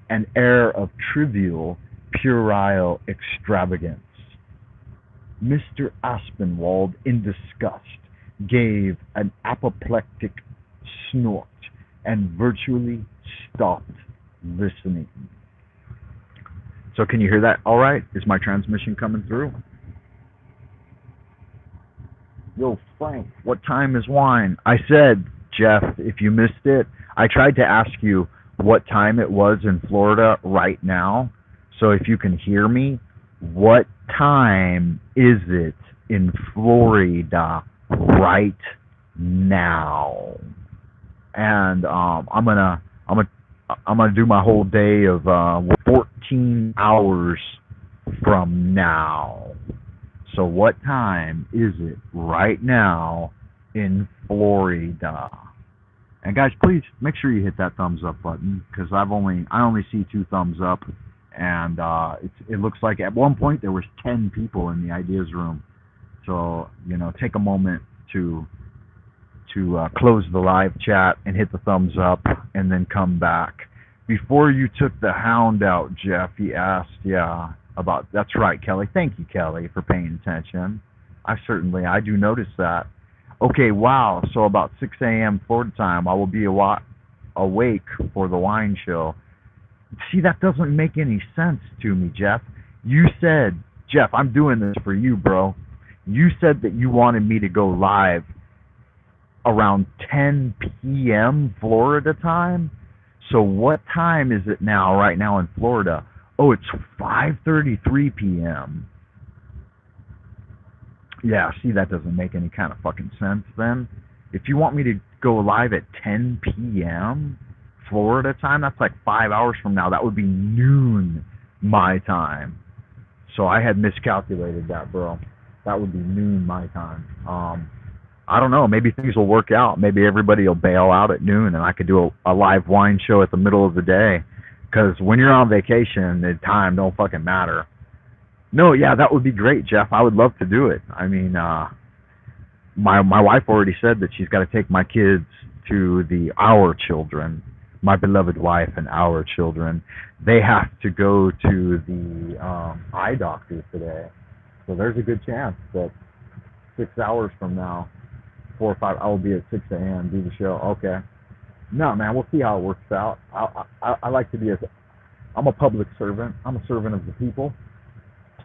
an air of trivial, puerile extravagance. Mr. Aspinwald, in disgust, gave an apoplectic snort and virtually stopped listening. So can you hear that all right? Is my transmission coming through? Yo, Frank, what time is wine? I said, Jeff, if you missed it, I tried to ask you what time it was in Florida right now. So if you can hear me, what time is it in Florida right now? and I'm gonna do my whole day of 14 hours from now. So what time is it right now in Florida? And guys, please make sure you hit that thumbs up button because I only see 2 thumbs up, and it looks like at one point there was 10 people in the ideas room. So take a moment to close the live chat and hit the thumbs up, and then come back. Before you took the hound out, Jeff, he asked, about, that's right, Kelly. Thank you, Kelly, for paying attention. I do notice that. Okay, wow. So about 6 a.m. Florida time, I will be awake for the wine show. See, that doesn't make any sense to me, Jeff. You said, Jeff, I'm doing this for you, bro. You said that you wanted me to go live around 10 p.m. Florida time. So what time is it now, right now in Florida? Oh, it's 5:33 p.m. Yeah, see, that doesn't make any kind of fucking sense then. If you want me to go live at 10 p.m. Florida time, that's like 5 hours from now. That would be noon my time. So I had miscalculated that, bro. That would be noon my time. I don't know. Maybe things will work out. Maybe everybody will bail out at noon, and I could do a live wine show at the middle of the day. Because when you're on vacation, the time don't fucking matter. No, yeah, that would be great, Jeff. I would love to do it. I mean, my wife already said that she's got to take my kids to our children, my beloved wife and our children. They have to go to the eye doctor today. So there's a good chance that 6 hours from now, 4 or 5, I will be at 6 a.m. do the show. Okay. No, man, we'll see how it works out. I like to be I'm a public servant. I'm a servant of the people.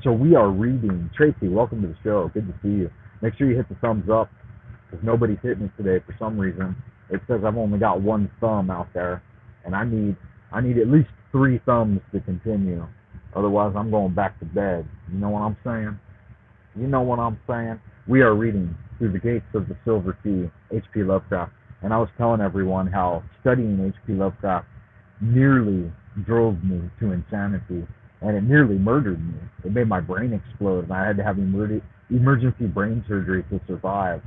So we are reading. Tracy, welcome to the show. Good to see you. Make sure you hit the thumbs up because nobody's hit me today for some reason. It says I've only got 1 thumb out there, and I need at least 3 thumbs to continue. Otherwise, I'm going back to bed. You know what I'm saying? You know what I'm saying? We are reading Through the Gates of the Silver Key, H.P. Lovecraft. And I was telling everyone how studying H.P. Lovecraft nearly drove me to insanity, and it nearly murdered me. It made my brain explode, and I had to have emergency brain surgery to survive.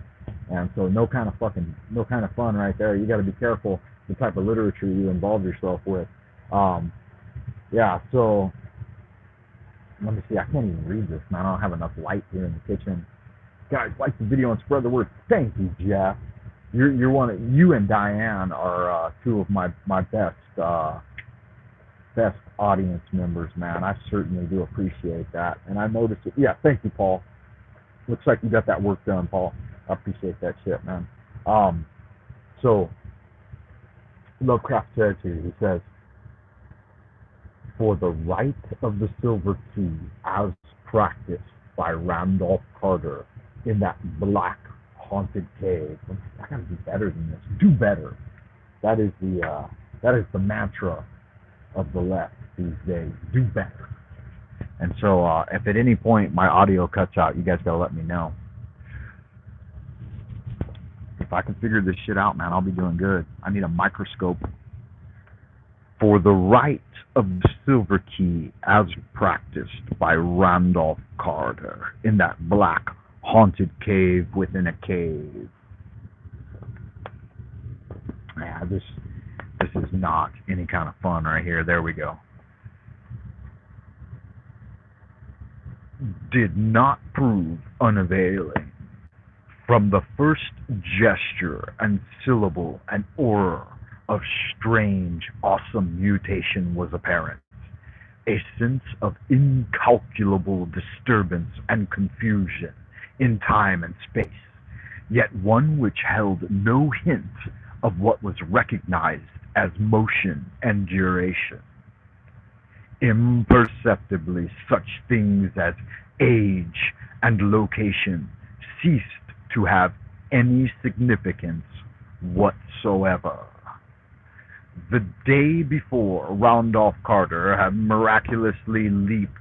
And so no kind of fun right there. You got to be careful the type of literature you involve yourself with. Yeah, so let me see. I can't even read this, man. I don't have enough light here in the kitchen. Guys, like the video and spread the word. Thank you, Jeff. You and Diane are 2 of my best audience members, man. I certainly do appreciate that, and I noticed it. Yeah, thank you, Paul. Looks like you got that work done, Paul. I appreciate that shit, man. So Lovecraft says here, he says, "For the right of the Silver Key, as practiced by Randolph Carter in that black haunted cave." I gotta do better than this. Do better. That is the mantra of the left these days. Do better. And so, if at any point my audio cuts out, you guys gotta let me know. If I can figure this shit out, man, I'll be doing good. I need a microscope. For the right of the Silver Key, as practiced by Randolph Carter in that black haunted cave within a cave. Yeah, this is not any kind of fun right here. There we go. Did not prove unavailing. From the first gesture and syllable and aura of strange, awesome mutation was apparent. A sense of incalculable disturbance and confusion in time and space, yet one which held no hint of what was recognized as motion and duration. Imperceptibly, such things as age and location ceased to have any significance whatsoever. The day before, Randolph Carter had miraculously leaped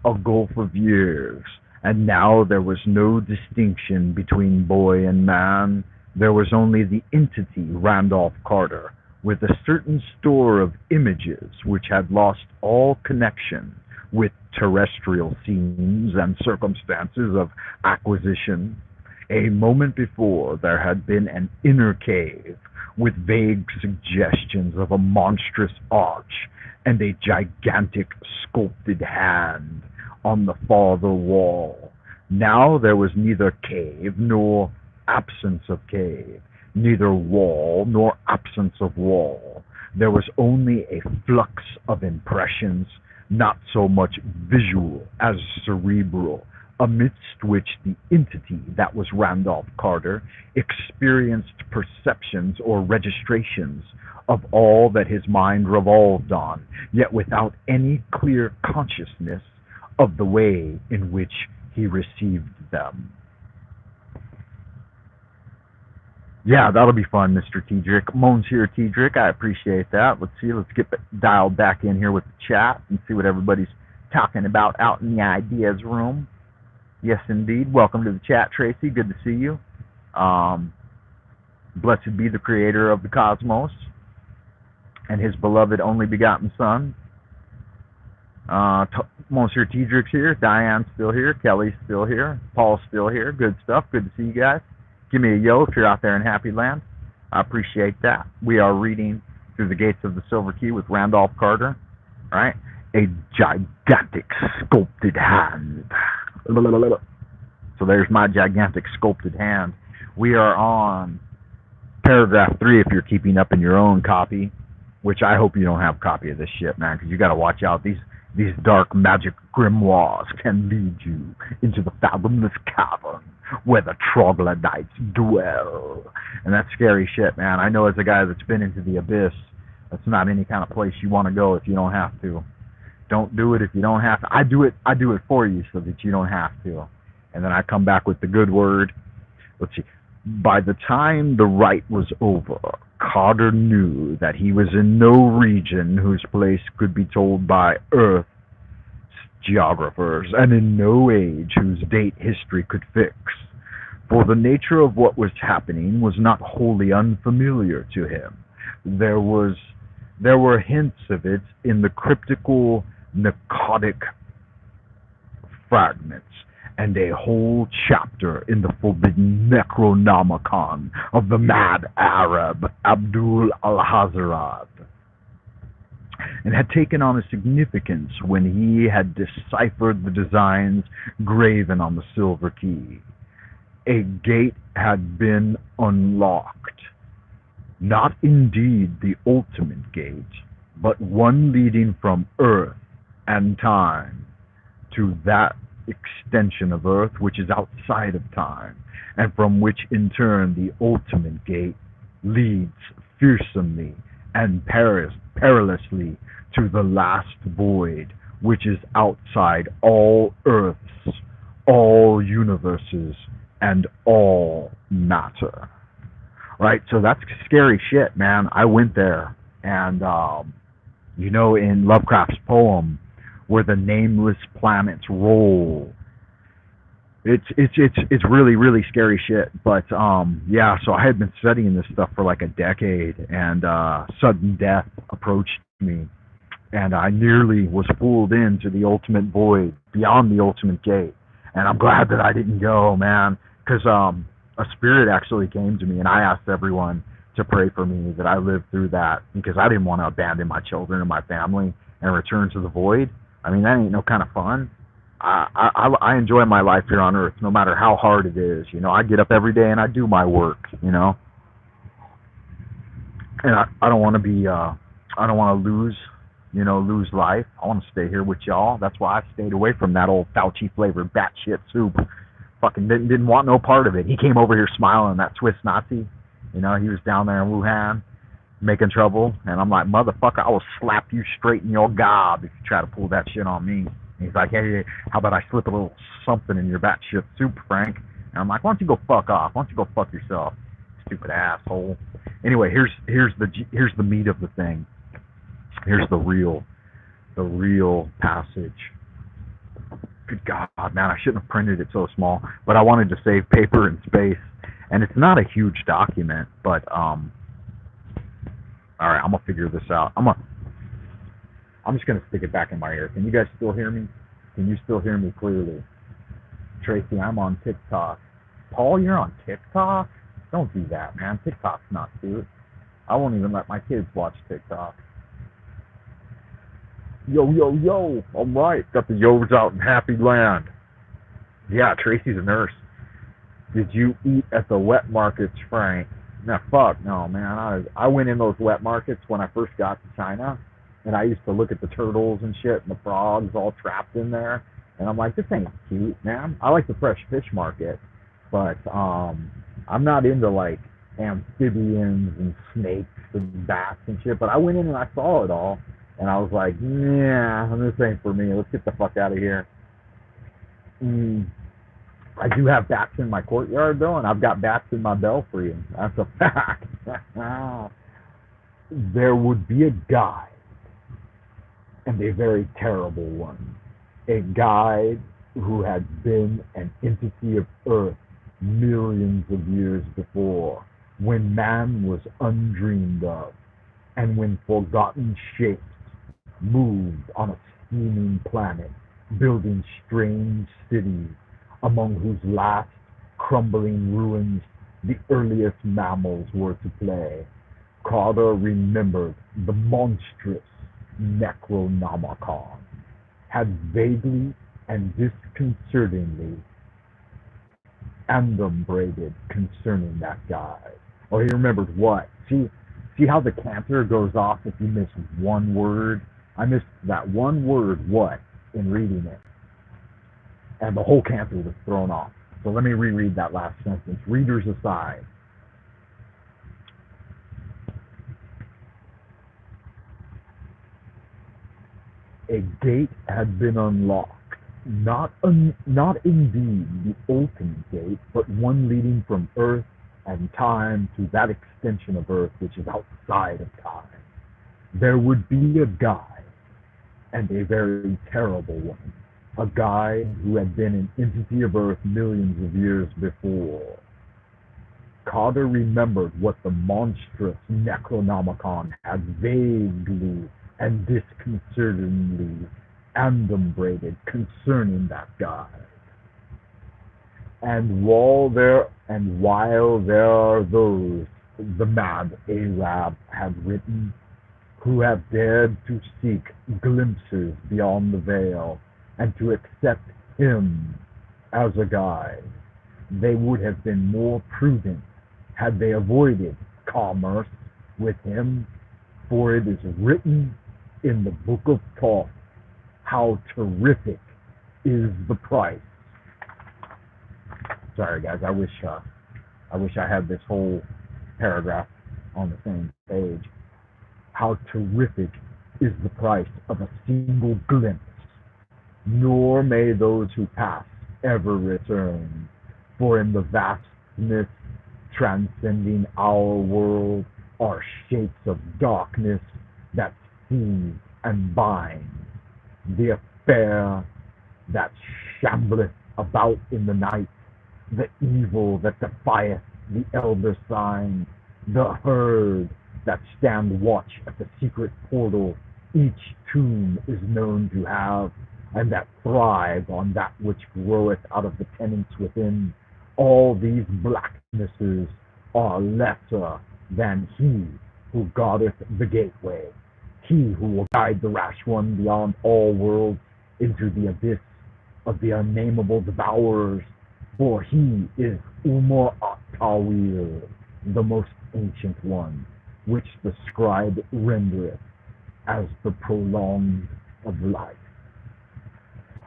a gulf of years, and now there was no distinction between boy and man, There was only the entity Randolph Carter, with a certain store of images which had lost all connection with terrestrial scenes and circumstances of acquisition. A moment before there had been an inner cave with vague suggestions of a monstrous arch and a gigantic sculpted hand on the farther wall. Now there was neither cave nor absence of cave, neither wall nor absence of wall. There was only a flux of impressions, not so much visual as cerebral, amidst which the entity that was Randolph Carter experienced perceptions or registrations of all that his mind revolved on, yet without any clear consciousness of the way in which he received them. Yeah, that'll be fun, Mr. Tedrick. Moans here, Tedrick. I appreciate that. Let's see. Let's get dialed back in here with the chat and see what everybody's talking about out in the ideas room. Yes, indeed. Welcome to the chat, Tracy. Good to see you. Blessed be the creator of the cosmos and his beloved only begotten son. Monsieur Tedrick's here. Diane's still here. Kelly's still here. Paul's still here. Good stuff. Good to see you guys. Give me a yo if you're out there in Happy Land. I appreciate that. We are reading Through the Gates of the Silver Key with Randolph Carter. Right? A gigantic sculpted hand. So there's my gigantic sculpted hand. We are on paragraph 3 if you're keeping up in your own copy, which I hope you don't have a copy of this shit, man, because you got to watch out. These dark magic grimoires can lead you into the fathomless cavern where the troglodytes dwell. And that's scary shit, man. I know as a guy that's been into the abyss, that's not any kind of place you want to go if you don't have to. Don't do it if you don't have to. I do it for you so that you don't have to. And then I come back with the good word. Let's see. By the time the rite was over, Carter knew that he was in no region whose place could be told by Earth's geographers, and in no age whose date history could fix. For the nature of what was happening was not wholly unfamiliar to him. There were hints of it in the cryptical narcotic fragments, and a whole chapter in the forbidden Necronomicon of the mad Arab Abdul al-Hazarad, and had taken on a significance when he had deciphered the designs graven on the silver key. A gate had been unlocked, not indeed the ultimate gate, but one leading from Earth and time to that extension of Earth which is outside of time, and from which in turn the ultimate gate leads fearsomely and perilously to the last void, which is outside all Earths, all universes, and all matter. Right? So that's scary shit, man. I went there, and in Lovecraft's poem, where the nameless planets roll, it's really, really scary shit. But yeah, so I had been studying this stuff for like a decade, and sudden death approached me, and I nearly was pulled into the ultimate void, beyond the ultimate gate. And I'm glad that I didn't go, man, because a spirit actually came to me, and I asked everyone to pray for me that I lived through that, because I didn't want to abandon my children and my family and return to the void. I mean, that ain't no kind of fun. I enjoy my life here on Earth, no matter how hard it is. I get up every day and I do my work. And I don't want to be, I don't want to lose life. I want to stay here with y'all. That's why I stayed away from that old Fauci flavored batshit soup. Fucking didn't want no part of it. He came over here smiling, that Swiss Nazi. He was down there in Wuhan making trouble, and I'm like, motherfucker, I will slap you straight in your gob if you try to pull that shit on me. And he's like, hey, how about I slip a little something in your batshit soup, Frank? And I'm like, why don't you go fuck off? Why don't you go fuck yourself, stupid asshole? Anyway, here's the meat of the thing. Here's the real passage. Good God, man, I shouldn't have printed it so small, but I wanted to save paper and space, And it's not a huge document, but all right, I'm gonna figure this out. I'm just gonna stick it back in my ear. Can you guys still hear me? Can you still hear me clearly? Tracy, I'm on TikTok. Paul, you're on TikTok? Don't do that, man. TikTok's not cute. I won't even let my kids watch TikTok. Yo, yo, yo. All right. Got the yos out in Happy Land. Yeah, Tracy's a nurse. Did you eat at the wet markets, Frank? Nah, fuck no, man. I went in those wet markets when I first got to China, and I used to look at the turtles and shit and the frogs all trapped in there, and I'm like, this ain't cute, man. I like the fresh fish market, but I'm not into like amphibians and snakes and bats and shit. But I went in and I saw it all, and I was like, yeah, this ain't for me. Let's get the fuck out of here. Mm. I do have bats in my courtyard though, and I've got bats in my belfry. That's a fact. There would be a guide, and a very terrible one. A guide who had been an entity of Earth millions of years before, when man was undreamed of, and when forgotten shapes moved on a steaming planet, building strange cities among whose last crumbling ruins the earliest mammals were to play. Carter remembered the monstrous Necronomicon, had vaguely and disconcertingly adumbrated concerning that guy. Or he remembered what? See how the canter goes off if you miss one word? I missed that one word, what, in reading it. And the whole canter was thrown off. So let me reread that last sentence. Readers aside. A gate had been unlocked. Not indeed the ultimate gate, but one leading from Earth and time to that extension of Earth which is outside of time. There would be a guide, and a very terrible one. A guide who had been an entity of Earth millions of years before. Carter remembered what the monstrous Necronomicon had vaguely and disconcertingly adumbrated concerning that guide. And while there are those, the mad Arab had written, who have dared to seek glimpses beyond the veil and to accept him as a guide, they would have been more prudent had they avoided commerce with him, for it is written in the book of Thoth, how terrific is the price. Sorry guys, I wish I had this whole paragraph on the same page. How terrific is the price of a single glimpse, nor may those who pass ever return, for in the vastness transcending our world are shapes of darkness that seize and bind. The affair that shambleth about in the night, the evil that defieth the elder sign, the herd that stand watch at the secret portal each tomb is known to have, and that thrive on that which groweth out of the tenants within. All these blacknesses are lesser than he who guardeth the gateway, he who will guide the rash one beyond all worlds into the abyss of the unnameable devourers, for he is Umar Tawil, the most ancient one, which the scribe rendereth as the prolonged of life.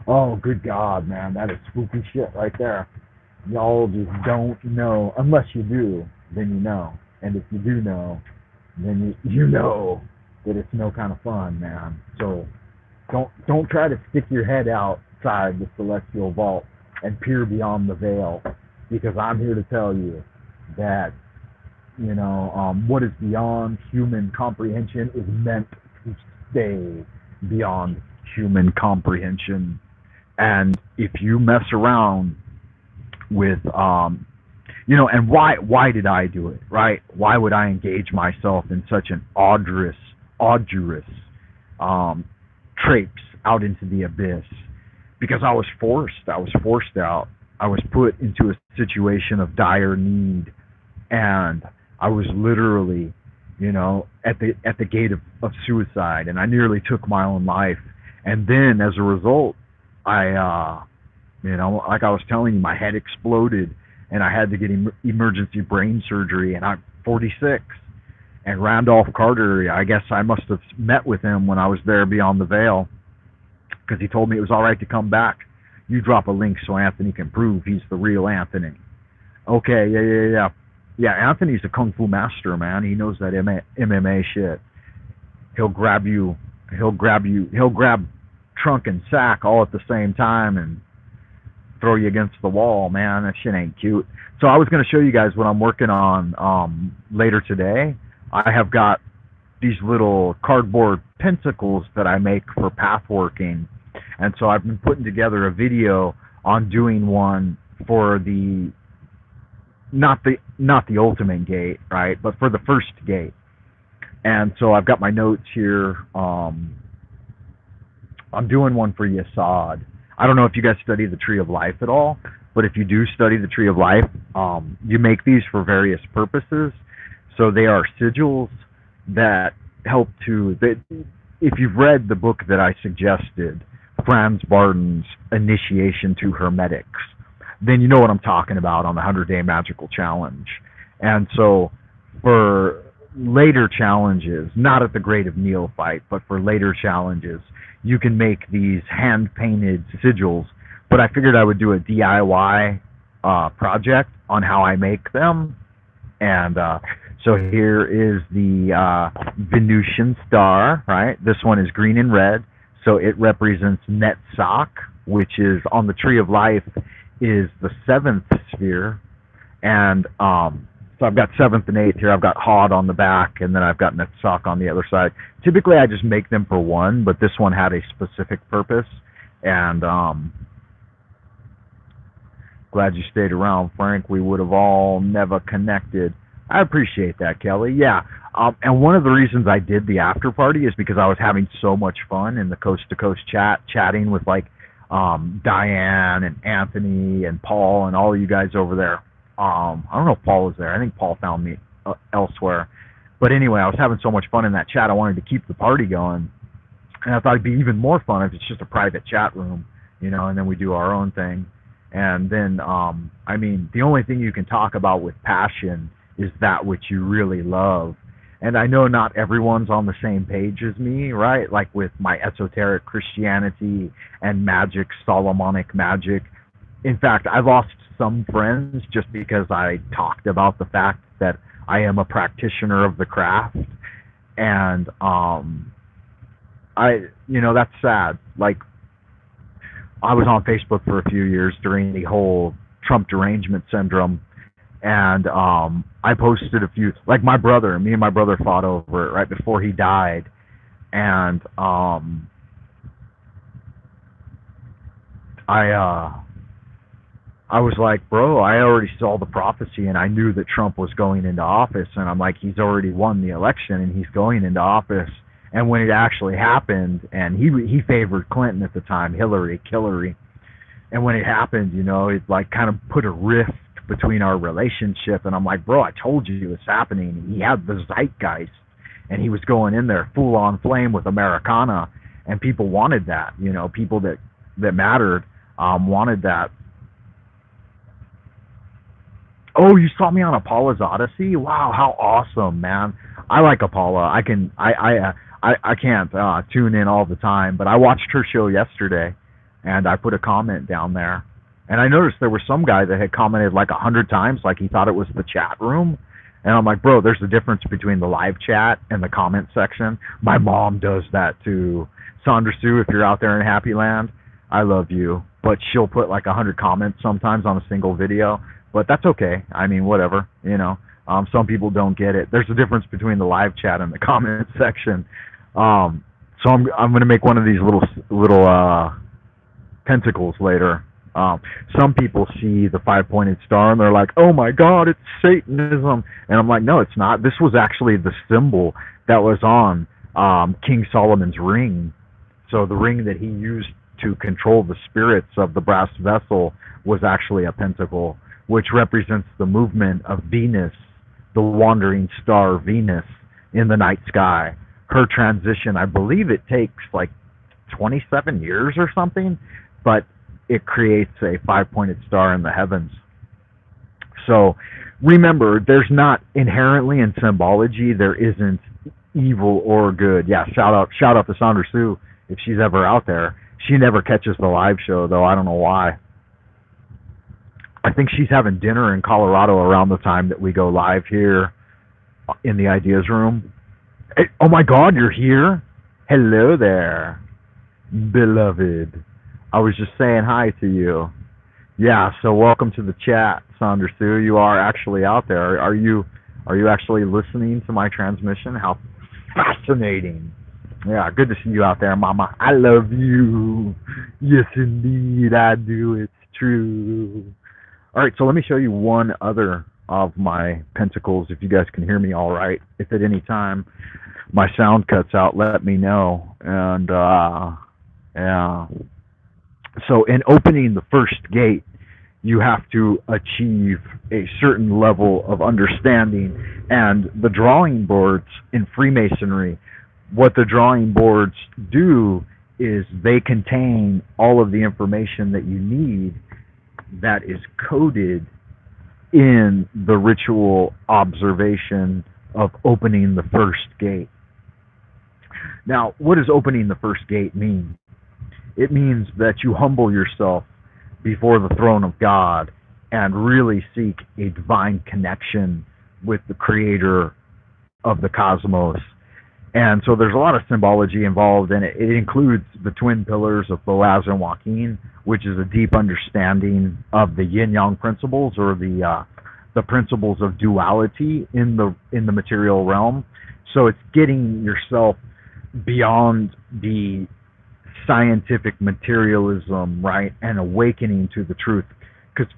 Oh, good God, man, that is spooky shit right there. Y'all just don't know. Unless you do, then you know. And if you do know, then you know that it's no kind of fun, man. So don't try to stick your head outside the celestial vault and peer beyond the veil, because I'm here to tell you that, you know, what is beyond human comprehension is meant to stay beyond human comprehension. And if you mess around with, And why did I do it, right? Why would I engage myself in such an arduous um, traipse out into the abyss? Because I was forced. I was forced out. I was put into a situation of dire need, and I was literally, at the gate of suicide, and I nearly took my own life. And then, as a result, like I was telling you, my head exploded, and I had to get emergency brain surgery, and I'm 46. And Randolph Carter, I guess I must have met with him when I was there beyond the veil, because he told me it was all right to come back. You drop a link so Anthony can prove he's the real Anthony. Okay, yeah. Yeah, Anthony's a kung fu master, man. He knows that MMA shit. He'll grab trunk and sack all at the same time and throw you against the wall, man. That shit ain't cute. So I was going to show you guys what I'm working on later today. I have got these little cardboard pentacles that I make for path working. And so I've been putting together a video on doing one for the not the ultimate gate, right, but for the first gate. And so I've got my notes here. I'm doing one for Yasad. I don't know if you guys study the Tree of Life at all, but if you do study the Tree of Life, you make these for various purposes. So they are sigils that help to... if you've read the book that I suggested, Franz Barton's Initiation to Hermetics, then you know what I'm talking about on the 100-Day Magical Challenge. And so for later challenges, not at the Grade of Neophyte, but for later challenges, you can make these hand-painted sigils. But I figured I would do a DIY project on how I make them. And so here is the Venusian star, right? This one is green and red, so it represents Netzach, which is on the Tree of Life, is the 7th sphere. And so I've got 7th and 8th here. I've got Hod on the back, and then I've got Netzach on the other side. Typically, I just make them for one, but this one had a specific purpose. And glad you stayed around, Frank. We would have all never connected. I appreciate that, Kelly. Yeah. And one of the reasons I did the after party is because I was having so much fun in the Coast to Coast chatting with like Diane and Anthony and Paul and all of you guys over there. I don't know if Paul was there. I think Paul found me elsewhere. But anyway, I was having so much fun in that chat, I wanted to keep the party going. And I thought it'd be even more fun if it's just a private chat room, and then we do our own thing. And then, the only thing you can talk about with passion is that which you really love. And I know not everyone's on the same page as me, right? Like with my esoteric Christianity and magic, Solomonic magic. In fact, I lost some friends just because I talked about the fact that I am a practitioner of the craft. And that's sad. Like, I was on Facebook for a few years during the whole Trump derangement syndrome, and I posted a few, like me and my brother fought over it right before he died, and I was like, bro, I already saw the prophecy, and I knew that Trump was going into office, and I'm like, he's already won the election, and he's going into office. And when it actually happened, and he favored Clinton at the time, Hillary, and when it happened, it like kind of put a rift between our relationship, and I'm like, bro, I told you it was happening. He had the zeitgeist, and he was going in there full on flame with Americana, and people wanted that, people that mattered wanted that. Oh, you saw me on Apollo's Odyssey? Wow, how awesome, man. I like Apollo. I can't tune in all the time, but I watched her show yesterday, and I put a comment down there. And I noticed there was some guy that had commented like 100 times, like he thought it was the chat room. And I'm like, bro, there's a difference between the live chat and the comment section. My mom does that too. Sandra Sue, if you're out there in Happy Land, I love you. But she'll put like 100 comments sometimes on a single video. But that's okay. I mean, whatever, some people don't get it. There's a difference between the live chat and the comment section. So I'm going to make one of these little pentacles later. Um, some people see the five-pointed star and they're like, "Oh my God, it's Satanism," and I'm like, "No, it's not. This was actually the symbol that was on King Solomon's ring. So the ring that he used to control the spirits of the brass vessel was actually a pentacle, which represents the movement of Venus, the wandering star Venus in the night sky. Her transition, I believe it takes like 27 years or something, but it creates a five-pointed star in the heavens. So remember, there's not inherently in symbology, there isn't evil or good. Yeah, shout out to Sandra Sue if she's ever out there. She never catches the live show though. I don't know why. I think she's having dinner in Colorado around the time that we go live here in the Ideas Room. Hey, oh my God, you're here? Hello there, beloved. I was just saying hi to you. Yeah, so welcome to the chat, Sandra Sue. You are actually out there. Are you actually listening to my transmission? How fascinating. Yeah, good to see you out there, Mama. I love you. Yes, indeed, I do. It's true. All right, so let me show you one other of my pentacles, if you guys can hear me all right. If at any time my sound cuts out, let me know. And, yeah. So in opening the first gate, you have to achieve a certain level of understanding. And the drawing boards in Freemasonry, what the drawing boards do is they contain all of the information that you need that is coded in the ritual observation of opening the first gate. Now, what does opening the first gate mean? It means that you humble yourself before the throne of God and really seek a divine connection with the creator of the cosmos. And so there's a lot of symbology involved in it. It includes the twin pillars of Boaz and Joaquin, which is a deep understanding of the yin-yang principles, or the principles of duality in the material realm. So it's getting yourself beyond the scientific materialism, right, and awakening to the truth. Because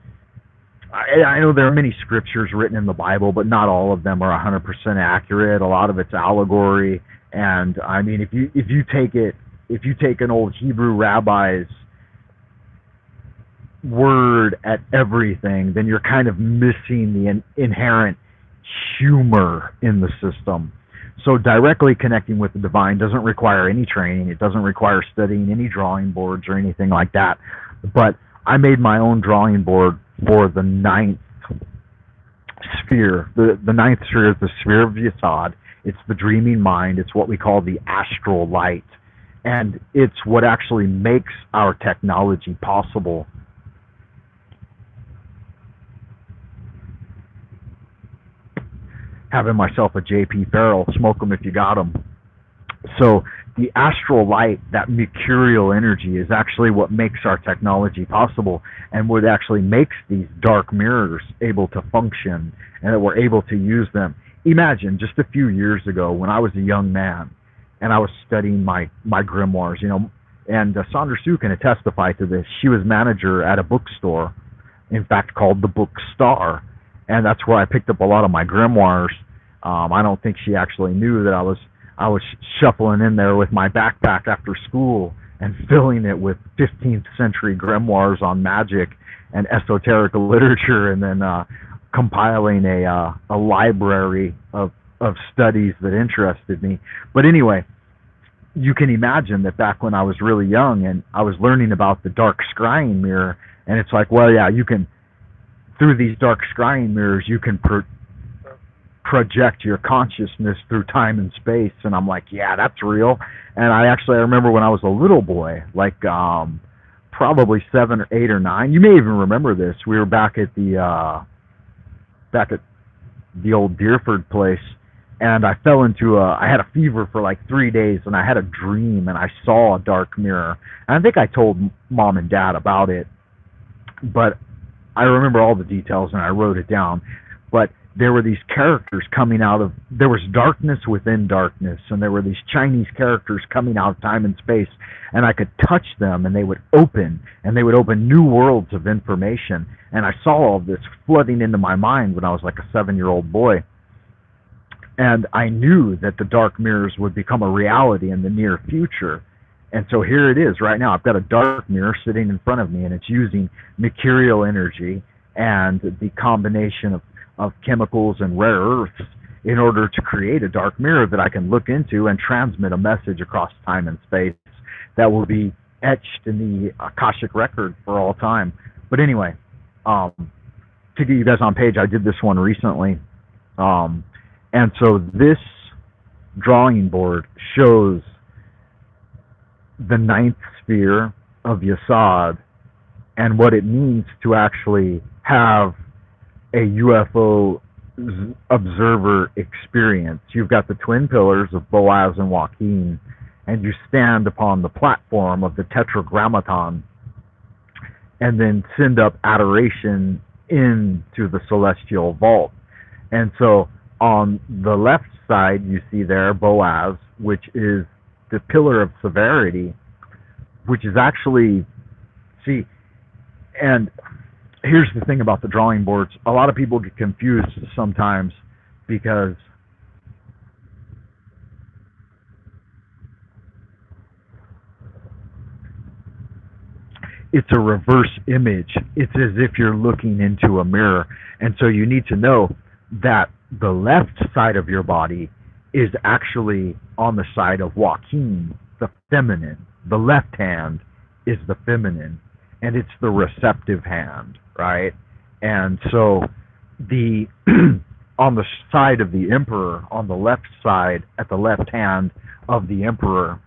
I know there are many scriptures written in the Bible, but not all of them are 100% accurate. A lot of it's allegory, and I mean, if you take an old Hebrew rabbi's word at everything, then you're kind of missing the inherent humor in the system. So directly connecting with the divine doesn't require any training. It doesn't require studying any drawing boards or anything like that. But I made my own drawing board for the ninth sphere. The ninth sphere is the sphere of Yesod. It's the dreaming mind. It's what we call the astral light. And it's what actually makes our technology possible. Having myself a JP Farrell, smoke them if you got them. So the astral light, that mercurial energy, is actually what makes our technology possible, and what actually makes these dark mirrors able to function, and that we're able to use them. Imagine just a few years ago when I was a young man and I was studying my grimoires, and Sandra Sue can testify to this. She was manager at a bookstore, in fact called the Book Star, and that's where I picked up a lot of my grimoires. I don't think she actually knew that I was shuffling in there with my backpack after school and filling it with 15th century grimoires on magic and esoteric literature, and then compiling a library of studies that interested me. But anyway, you can imagine that back when I was really young and I was learning about the dark scrying mirror, and it's like, well, yeah, you can, through these dark scrying mirrors, you can project your consciousness through time and space. And I'm like, yeah, that's real. And I remember when I was a little boy, like probably 7 or 8 or 9. You may even remember this. We were back at the old Deerford place, and I fell into I had a fever for like 3 days, and I had a dream, and I saw a dark mirror. And I think I told Mom and Dad about it, but I remember all the details, and I wrote it down. But there were these characters coming out of, there was darkness within darkness, and there were these Chinese characters coming out of time and space, and I could touch them, and they would open, new worlds of information. And I saw all this flooding into my mind when I was like a 7-year-old boy. And I knew that the dark mirrors would become a reality in the near future. And so here it is right now. I've got a dark mirror sitting in front of me, and it's using mercurial energy and the combination of chemicals and rare earths in order to create a dark mirror that I can look into and transmit a message across time and space that will be etched in the Akashic record for all time. But anyway, to get you guys on page, I did this one recently. And so this drawing board shows the 9th sphere of Yesod and what it means to actually have a UFO observer experience. You've got the twin pillars of Boaz and Joaquin, and you stand upon the platform of the Tetragrammaton and then send up adoration into the celestial vault. And so on the left side, you see there Boaz, which is the pillar of severity, which is actually, see, and here's the thing about the drawing boards. A lot of people get confused sometimes because it's a reverse image. It's as if you're looking into a mirror. And so you need to know that the left side of your body is actually on the side of Joaquin, the feminine. The left hand is the feminine, and it's the receptive hand, right? And so the on the side of the emperor, on the left side, at the left hand of the emperor,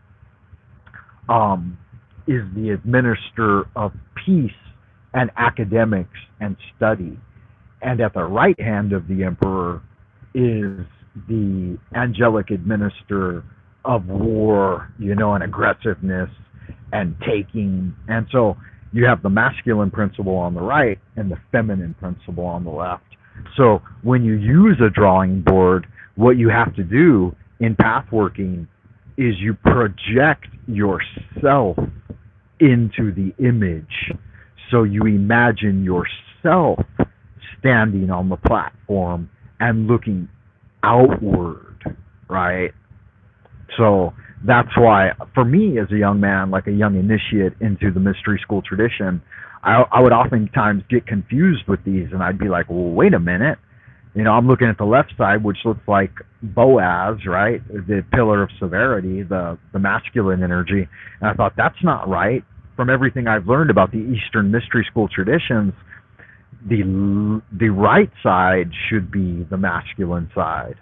is the administrator of peace and academics and study. And at the right hand of the emperor is the angelic administrator of war, and aggressiveness and taking. And so you have the masculine principle on the right and the feminine principle on the left. So when you use a drawing board, what you have to do in pathworking is you project yourself into the image. So you imagine yourself standing on the platform and looking outward, right? So that's why, for me as a young man, like a young initiate into the mystery school tradition, I would oftentimes get confused with these, and I'd be like, well, wait a minute. I'm looking at the left side, which looks like Boaz, right? The pillar of severity, the masculine energy. And I thought, that's not right. From everything I've learned about the Eastern mystery school traditions, the right side should be the masculine side.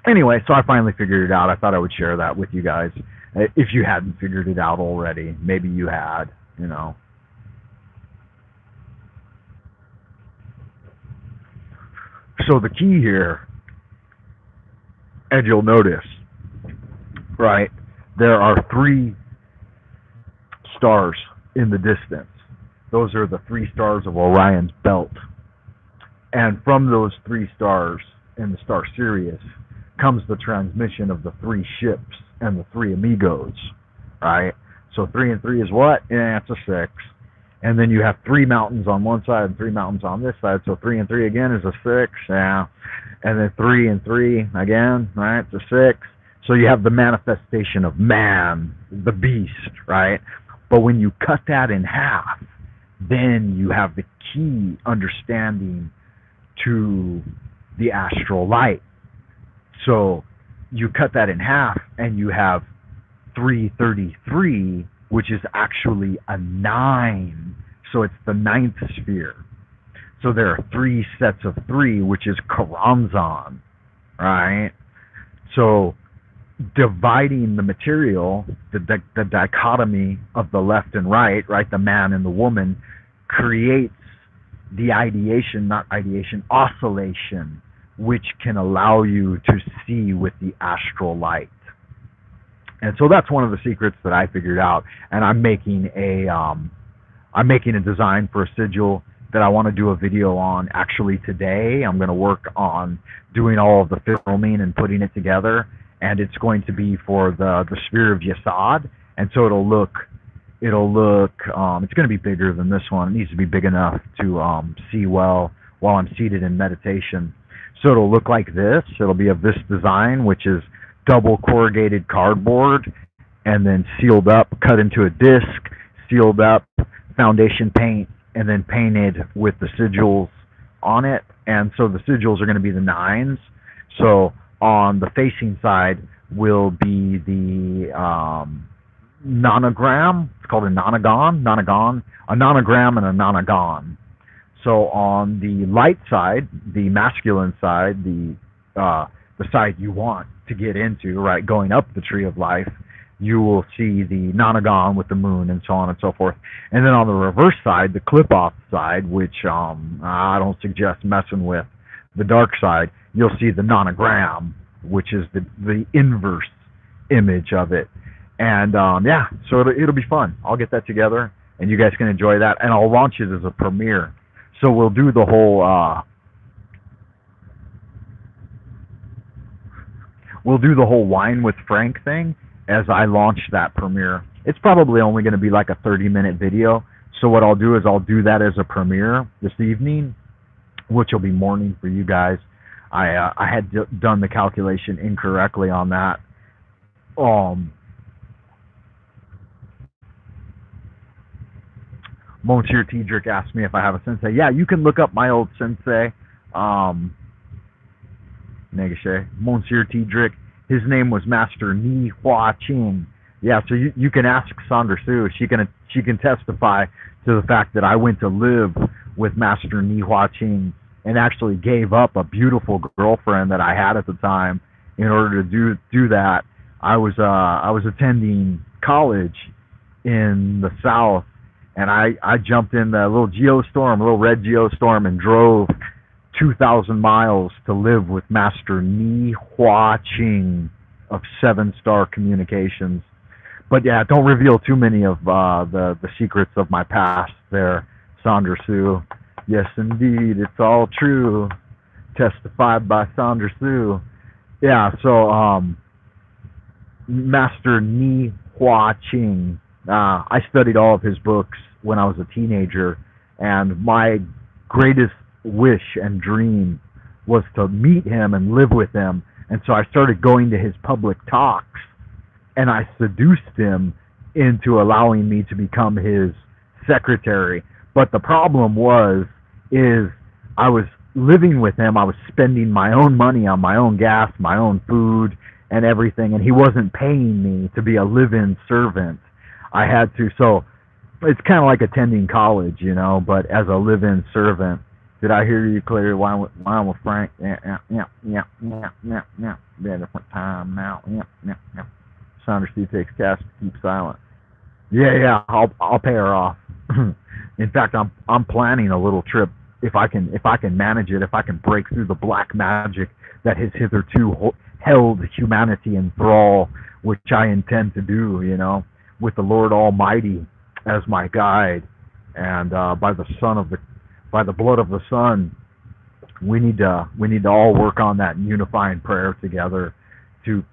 Anyway, so I finally figured it out. I thought I would share that with you guys. If you hadn't figured it out already, maybe you had, So the key here, and you'll notice, right, there are 3 stars in the distance. Those are the 3 stars of Orion's belt. And from those 3 stars in the star Sirius comes the transmission of the 3 ships and the 3 amigos, right? So 3 and 3 is what? Yeah, it's a 6. And then you have 3 mountains on one side and 3 mountains on this side. So 3 and 3 again is a 6, yeah. And then 3 and 3 again, right? It's a 6. So you have the manifestation of man, the beast, right? But when you cut that in half, then you have the key understanding to the astral light. So you cut that in half and you have 333, which is actually a 9. So it's the 9th sphere. So there are 3 sets of 3, which is Karamzan, right? So dividing the material, the dichotomy of the left and right, the man and the woman, creates the oscillation, which can allow you to see with the astral light. And so that's one of the secrets that I figured out. And I'm making a design for a sigil that I want to do a video on actually today. I'm going to work on doing all of the filming and putting it together, and it's going to be for the Sphere of Yesod, and so it's going to be bigger than this one. It needs to be big enough to see well while I'm seated in meditation. So it'll look like this. It'll be of this design, which is double corrugated cardboard and then sealed up, cut into a disc, sealed up, foundation paint, and then painted with the sigils on it. And so the sigils are going to be the 9s. So on the facing side will be the nonogram. It's called a nonagon, a nonogram and a nonagon. So on the light side, the masculine side, the side you want to get into, right, going up the tree of life, you will see the nonagon with the moon and so on and so forth. And then on the reverse side, the clip-off side, which I don't suggest messing with, the dark side, you'll see the nonogram, which is the inverse image of it. And yeah, so it'll be fun. I'll get that together, and you guys can enjoy that. And I'll launch it as a premiere. So we'll do the whole Wine with Frank thing as I launch that premiere. It's probably only going to be like a 30-minute video. So what I'll do is I'll do that as a premiere this evening, which will be morning for you guys. I had done the calculation incorrectly on that. Monsieur Tiedrick asked me if I have a sensei. Yeah, you can look up my old sensei, Negashe, Monsieur Tiedrick. His name was Master Ni Hua Ching. Yeah, so you can ask Sandra Sue. She can testify to the fact that I went to live with Master Ni Hua Ching and actually gave up a beautiful girlfriend that I had at the time in order to do that. I was attending college in the South, and I jumped in the little red geostorm, and drove 2,000 miles to live with Master Ni Hua Ching of 7-Star Communications. But yeah, don't reveal too many of the secrets of my past there, Sandra Sue. Yes, indeed, it's all true. Testified by Sandra Sue. Yeah, so Master Ni Hua Ching, I studied all of his books when I was a teenager, and my greatest wish and dream was to meet him and live with him. And so I started going to his public talks, and I seduced him into allowing me to become his secretary. But the problem is I was living with him. I was spending my own money on my own gas, my own food, and everything, and he wasn't paying me to be a live-in servant. I had to, so it's kind of like attending college, you know, but as a live-in servant. Did I hear you clearly? Wine with Frank? Yeah. Be a different time now. Yeah. Sandra Steve takes cash to keep silent. Yeah. I'll pay her off. In fact, I'm planning a little trip if I can manage it. If I can break through the black magic that has hitherto held humanity in thrall, which I intend to do. You know, with the Lord Almighty as my guide, and by the blood of the Son, we need to all work on that unifying prayer together to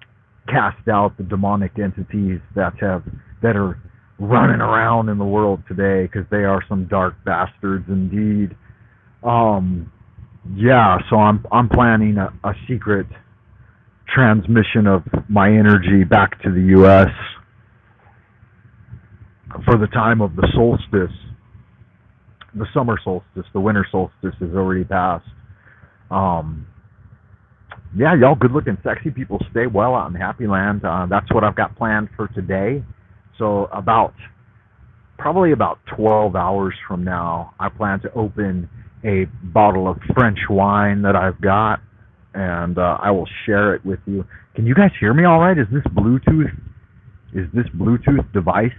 cast out the demonic entities that are running around in the world today, because they are some dark bastards indeed. Yeah, so I'm planning a secret transmission of my energy back to the U.S. for the time of the solstice. The summer solstice, the winter solstice is already passed. Yeah, y'all good-looking, sexy people, stay well out in Happy Land. That's what I've got planned for today. So probably about 12 hours from now, I plan to open a bottle of French wine that I've got, and I will share it with you. Can you guys hear me all right? Is this Bluetooth device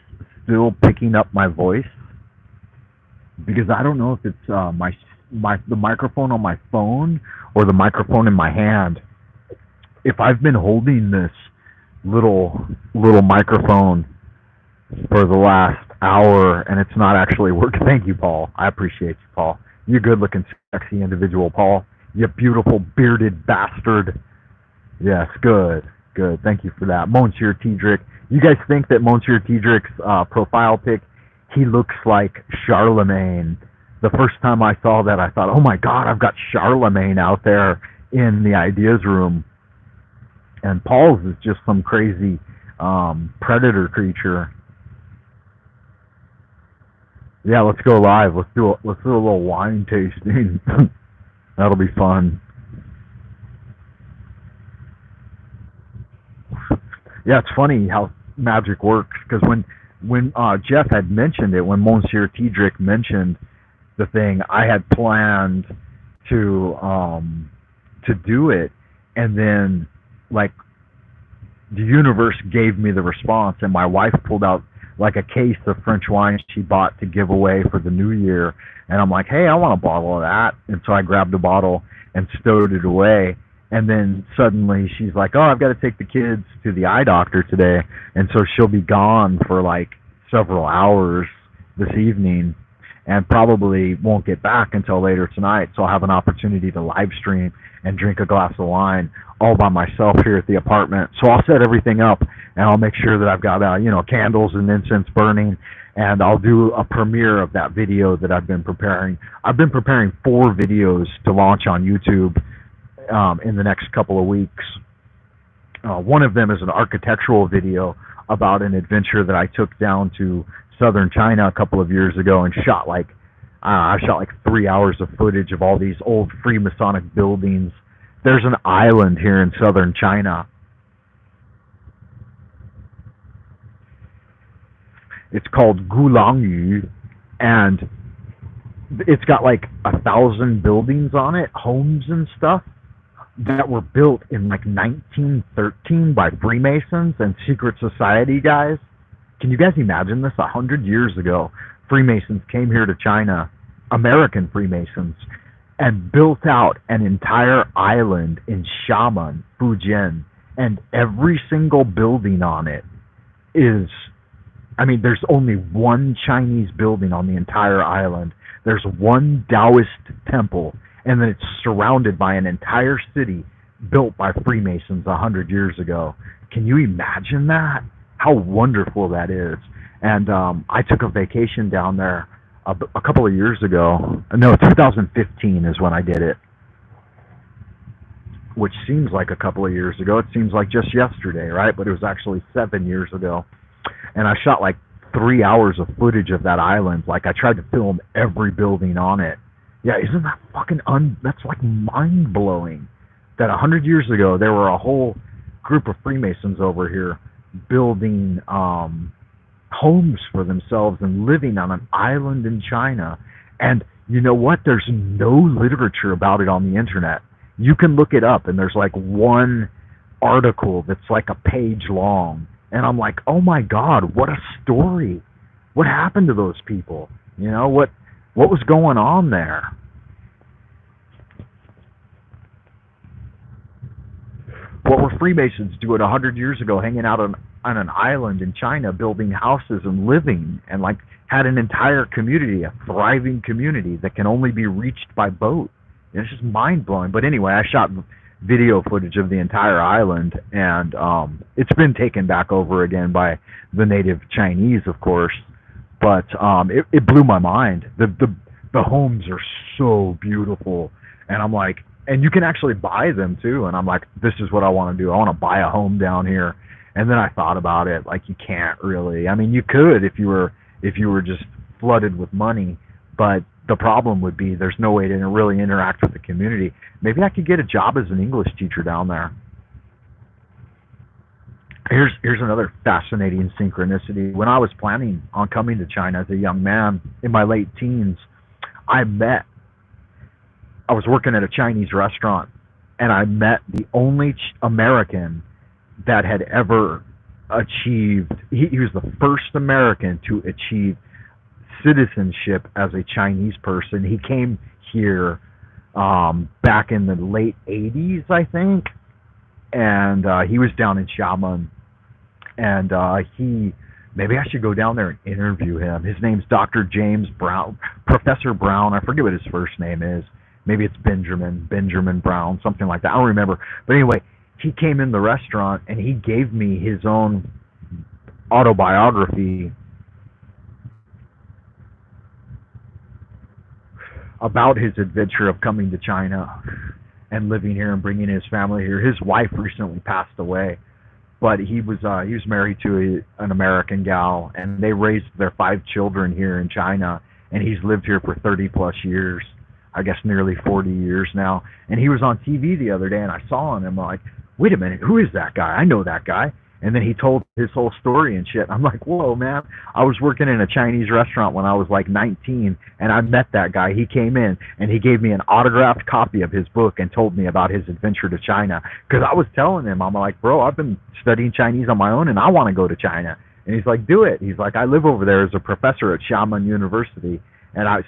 still picking up my voice? Because I don't know if it's the microphone on my phone or the microphone in my hand. If I've been holding this little microphone for the last hour and it's not actually working, thank you, Paul. I appreciate you, Paul. You good-looking, sexy individual, Paul. You beautiful bearded bastard. Yes, good, good. Thank you for that, Monsieur Tiedrick. You guys think that Monsieur Tiedrick's profile pic, he looks like Charlemagne? The first time I saw that, I thought, oh my God, I've got Charlemagne out there in the ideas room. And Paul's is just some crazy predator creature. Yeah, let's go live. Let's do a little wine tasting. That'll be fun. Yeah, it's funny how magic works, because when Jeff had mentioned it, when Monsieur Tiedrick mentioned the thing, I had planned to do it, and then like the universe gave me the response, and my wife pulled out like a case of French wine she bought to give away for the new year, and I'm like, hey, I want a bottle of that, and so I grabbed a bottle and stowed it away. And then suddenly she's like, oh, I've got to take the kids to the eye doctor today, and so she'll be gone for like several hours this evening, and probably won't get back until later tonight. So I'll have an opportunity to live stream and drink a glass of wine all by myself here at the apartment. So I'll set everything up, and I'll make sure that I've got candles and incense burning, and I'll do a premiere of that video that I've been preparing. I've been preparing 4 videos to launch on YouTube in the next couple of weeks. One of them is an architectural video about an adventure that I took down to southern China a couple of years ago and shot I shot like 3 hours of footage of all these old Freemasonic buildings. There's an island here in southern China. It's called Gulangyu, and it's got like 1,000 buildings on it, homes and stuff, that were built in like 1913 by Freemasons and secret society guys. Can you guys imagine this? 100 years ago, Freemasons came here to China, American Freemasons, and built out an entire island in Xiamen, Fujian, and every single building on it is, there's only one Chinese building on the entire island. There's one Taoist temple, and then it's surrounded by an entire city built by Freemasons 100 years ago. Can you imagine that? How wonderful that is. And I took a vacation down there a couple of years ago. No, 2015 is when I did it, which seems like a couple of years ago. It seems like just yesterday, right? But it was actually 7 years ago. And I shot like 3 hours of footage of that island. Like, I tried to film every building on it. Yeah, isn't that fucking that's like mind-blowing that 100 years ago there were a whole group of Freemasons over here building homes for themselves and living on an island in China. And you know what? There's no literature about it on the internet. You can look it up, and there's like one article that's like a page long. And I'm like, oh my God, what a story. What happened to those people? What was going on there? What were Freemasons doing 100 years ago, hanging out on an island in China, building houses and living, and like had an entire community, a thriving community that can only be reached by boat? It's just mind-blowing. But anyway, I shot video footage of the entire island, and it's been taken back over again by the native Chinese, of course. But it blew my mind. The homes are so beautiful, and I'm like, and you can actually buy them too. And I'm like, this is what I want to do. I want to buy a home down here. And then I thought about it, like, you can't really. You could if you were just flooded with money, but the problem would be there's no way to really interact with the community. Maybe I could get a job as an English teacher down there. Here's another fascinating synchronicity. When I was planning on coming to China as a young man in my late teens, I was working at a Chinese restaurant, and I met the only American that had ever achieved, he was the first American to achieve citizenship as a Chinese person. He came here back in the late 80s, I think, and he was down in Xiamen, and maybe I should go down there and interview him. His name's Dr. James Professor Brown. I forget what his first name is. Maybe it's Benjamin Brown, something like that. I don't remember. But anyway, he came in the restaurant and he gave me his own autobiography about his adventure of coming to China and living here and bringing his family here. His wife recently passed away, but he was married to an American gal, and they raised their 5 children here in China, and he's lived here for 30 plus years. I guess nearly 40 years now. And he was on TV the other day, and I saw him, and I'm like, wait a minute, who is that guy? I know that guy. And then he told his whole story and shit. I'm like, whoa, man. I was working in a Chinese restaurant when I was like 19, and I met that guy. He came in, and he gave me an autographed copy of his book and told me about his adventure to China. Because I was telling him, I'm like, bro, I've been studying Chinese on my own, and I want to go to China. And he's like, do it. He's like, I live over there as a professor at Xiamen University.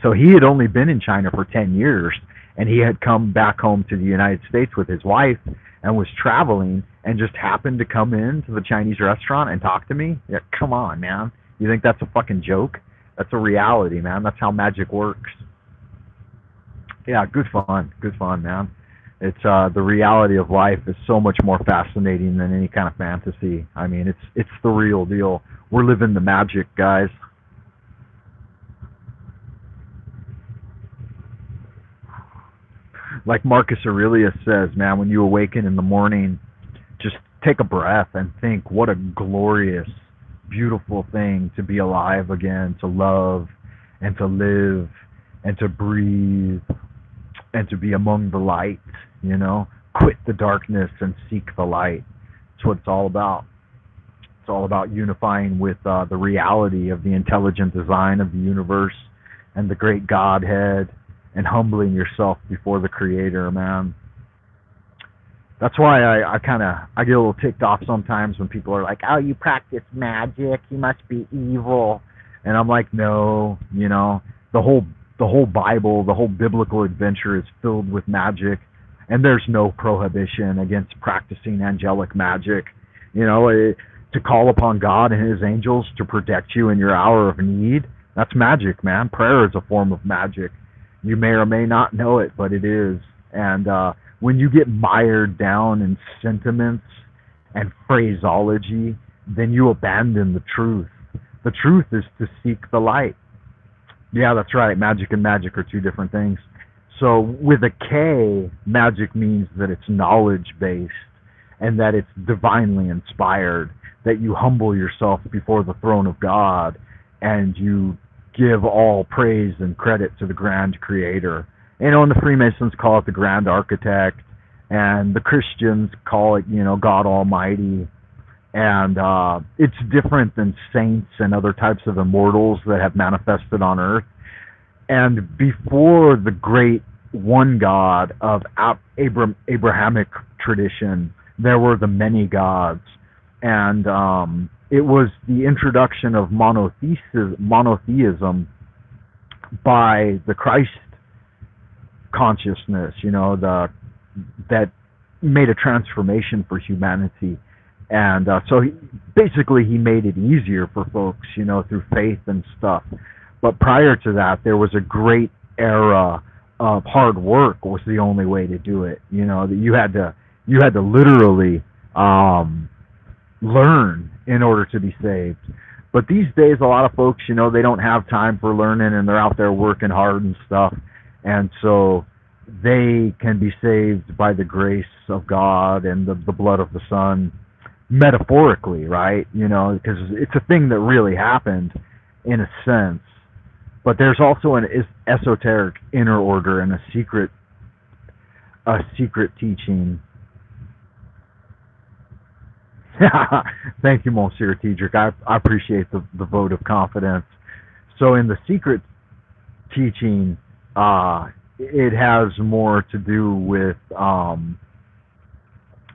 So he had only been in China for 10 years, and he had come back home to the United States with his wife and was traveling and just happened to come into the Chinese restaurant and talk to me. Yeah, come on, man. You think that's a fucking joke? That's a reality, man. That's how magic works. Yeah, good fun, man. It's the reality of life is so much more fascinating than any kind of fantasy. I mean, it's the real deal. We're living the magic, guys. Like Marcus Aurelius says, man, when you awaken in the morning, just take a breath and think what a glorious, beautiful thing to be alive again, to love and to live and to breathe and to be among the light, you know? Quit the darkness and seek the light. That's what it's all about. It's all about unifying with the reality of the intelligent design of the universe and the great Godhead, and humbling yourself before the Creator, man. That's why I get a little ticked off sometimes when people are like, oh, you practice magic, you must be evil. And I'm like, no, you know, the whole Bible, the whole biblical adventure is filled with magic, and there's no prohibition against practicing angelic magic. You know, to call upon God and His angels to protect you in your hour of need, that's magic, man. Prayer is a form of magic. You may or may not know it, but it is. And when you get mired down in sentiments and phraseology, then you abandon the truth. The truth is to seek the light. Yeah, that's right. Magic and magic are two different things. So with a K, magic means that it's knowledge-based and that it's divinely inspired, that you humble yourself before the throne of God and you give all praise and credit to the grand creator. You know, and the Freemasons call it the grand architect, and the Christians call it, you know, God Almighty. And it's different than saints and other types of immortals that have manifested on earth. And before the great one God of Abrahamic tradition, there were the many gods. And it was the introduction of monotheism by the Christ consciousness, you know, that made a transformation for humanity. And so basically he made it easier for folks, you know, through faith and stuff. But prior to that, there was a great era of hard work was the only way to do it. You know, that you had to literally learn in order to be saved. But these days, a lot of folks, you know, they don't have time for learning, and they're out there working hard and stuff. And so they can be saved by the grace of God and the blood of the Son, metaphorically, right? You know, because it's a thing that really happened in a sense. But there's also an esoteric inner order and a secret teaching. Thank you, Monsieur Tiedrick. I appreciate the vote of confidence. So in the secret teaching, it has more to do with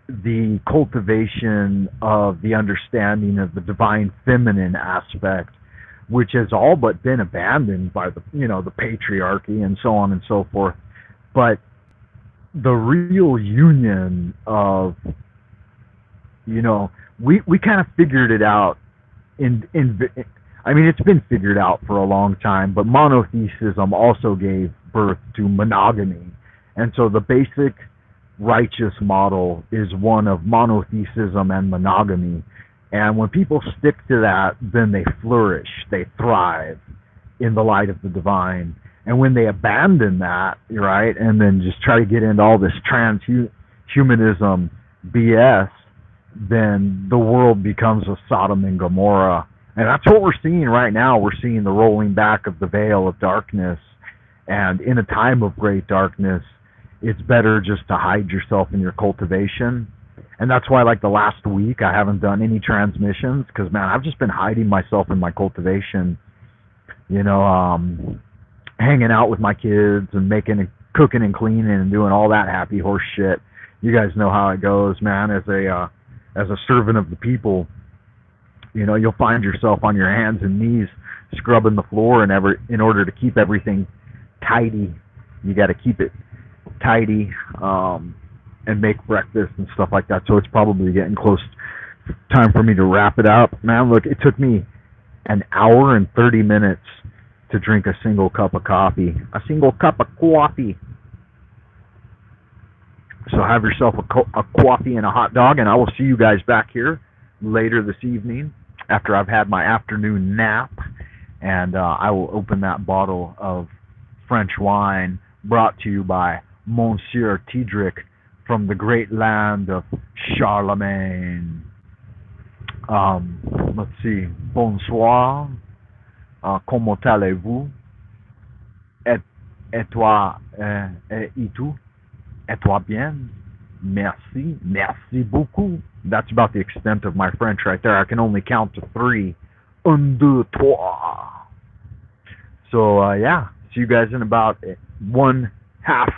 the cultivation of the understanding of the divine feminine aspect, which has all but been abandoned by the patriarchy and so on and so forth. But the real union of, we kind of figured it out I mean, it's been figured out for a long time, but monotheism also gave birth to monogamy. And so the basic righteous model is one of monotheism and monogamy. And when people stick to that, then they flourish, they thrive in the light of the divine. And when they abandon that, right, and then just try to get into all this transhumanism BS, then the world becomes a Sodom and Gomorrah. And that's what we're seeing right now. We're seeing the rolling back of the veil of darkness. And in a time of great darkness, it's better just to hide yourself in your cultivation. And that's why, like, the last week, I haven't done any transmissions because, man, I've just been hiding myself in my cultivation, hanging out with my kids and cooking and cleaning and doing all that happy horse shit. You guys know how it goes, man. As a servant of the people, you'll find yourself on your hands and knees scrubbing the floor in order to keep everything tidy. You got to keep it tidy and make breakfast and stuff like that. So it's probably getting close time for me to wrap it up. Man, look, it took me an hour and 30 minutes to drink a single cup of coffee. A single cup of coffee. So have yourself a coffee and a hot dog, and I will see you guys back here later this evening after I've had my afternoon nap, and I will open that bottle of French wine brought to you by Monsieur Tidrick from the great land of Charlemagne. Let's see. Bonsoir. Comment allez-vous? Et toi, et tout? Et toi bien? Merci. Merci beaucoup. That's about the extent of my French right there. I can only count to 3. Un, deux, trois. So, yeah. See you guys in about 1/2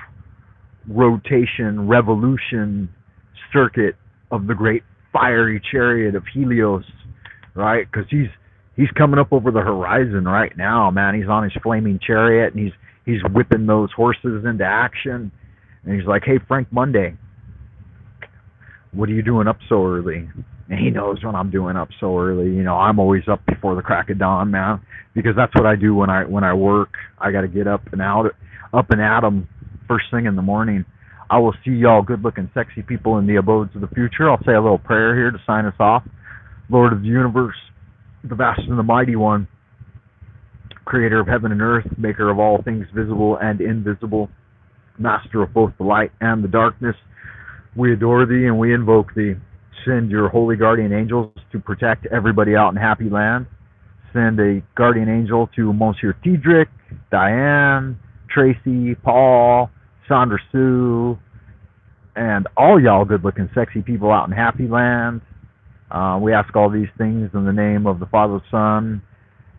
rotation, revolution circuit of the great fiery chariot of Helios, right? Because he's coming up over the horizon right now, man. He's on his flaming chariot, and he's whipping those horses into action. And he's like, hey, Frank Monday, what are you doing up so early? And he knows when I'm doing up so early. I'm always up before the crack of dawn, man, because that's what I do when I work. I got to get up and at 'em first thing in the morning. I will see y'all good-looking, sexy people in the abodes of the future. I'll say a little prayer here to sign us off. Lord of the universe, the vast and the mighty one, creator of heaven and earth, maker of all things visible and invisible, master of both the light and the darkness, we adore thee and we invoke thee. Send your holy guardian angels to protect everybody out in Happy Land. Send a guardian angel to Monsieur Tidrick, Diane, Tracy, Paul, Sandra Sue, and all y'all good-looking, sexy people out in Happy Land. We ask all these things in the name of the Father, Son,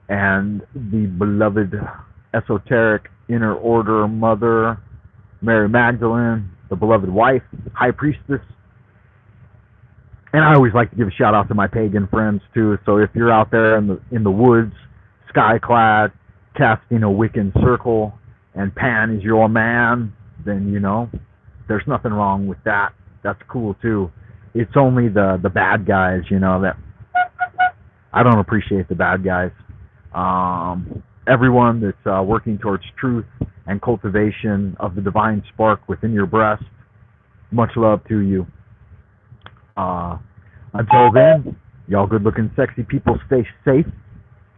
and the beloved esoteric inner order mother, Mary Magdalene, the beloved wife, high priestess. And I always like to give a shout out to my pagan friends too. So if you're out there in the woods, sky-clad, casting a Wiccan circle, and Pan is your man, then there's nothing wrong with that. That's cool too. It's only the bad guys, that I don't appreciate the bad guys. Everyone that's working towards truth and cultivation of the divine spark within your breast, much love to you. Until then, y'all good-looking, sexy people, stay safe,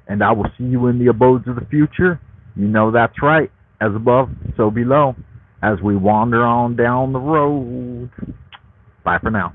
and I will see you in the abodes of the future. That's right. As above, so below, as we wander on down the road. Bye for now.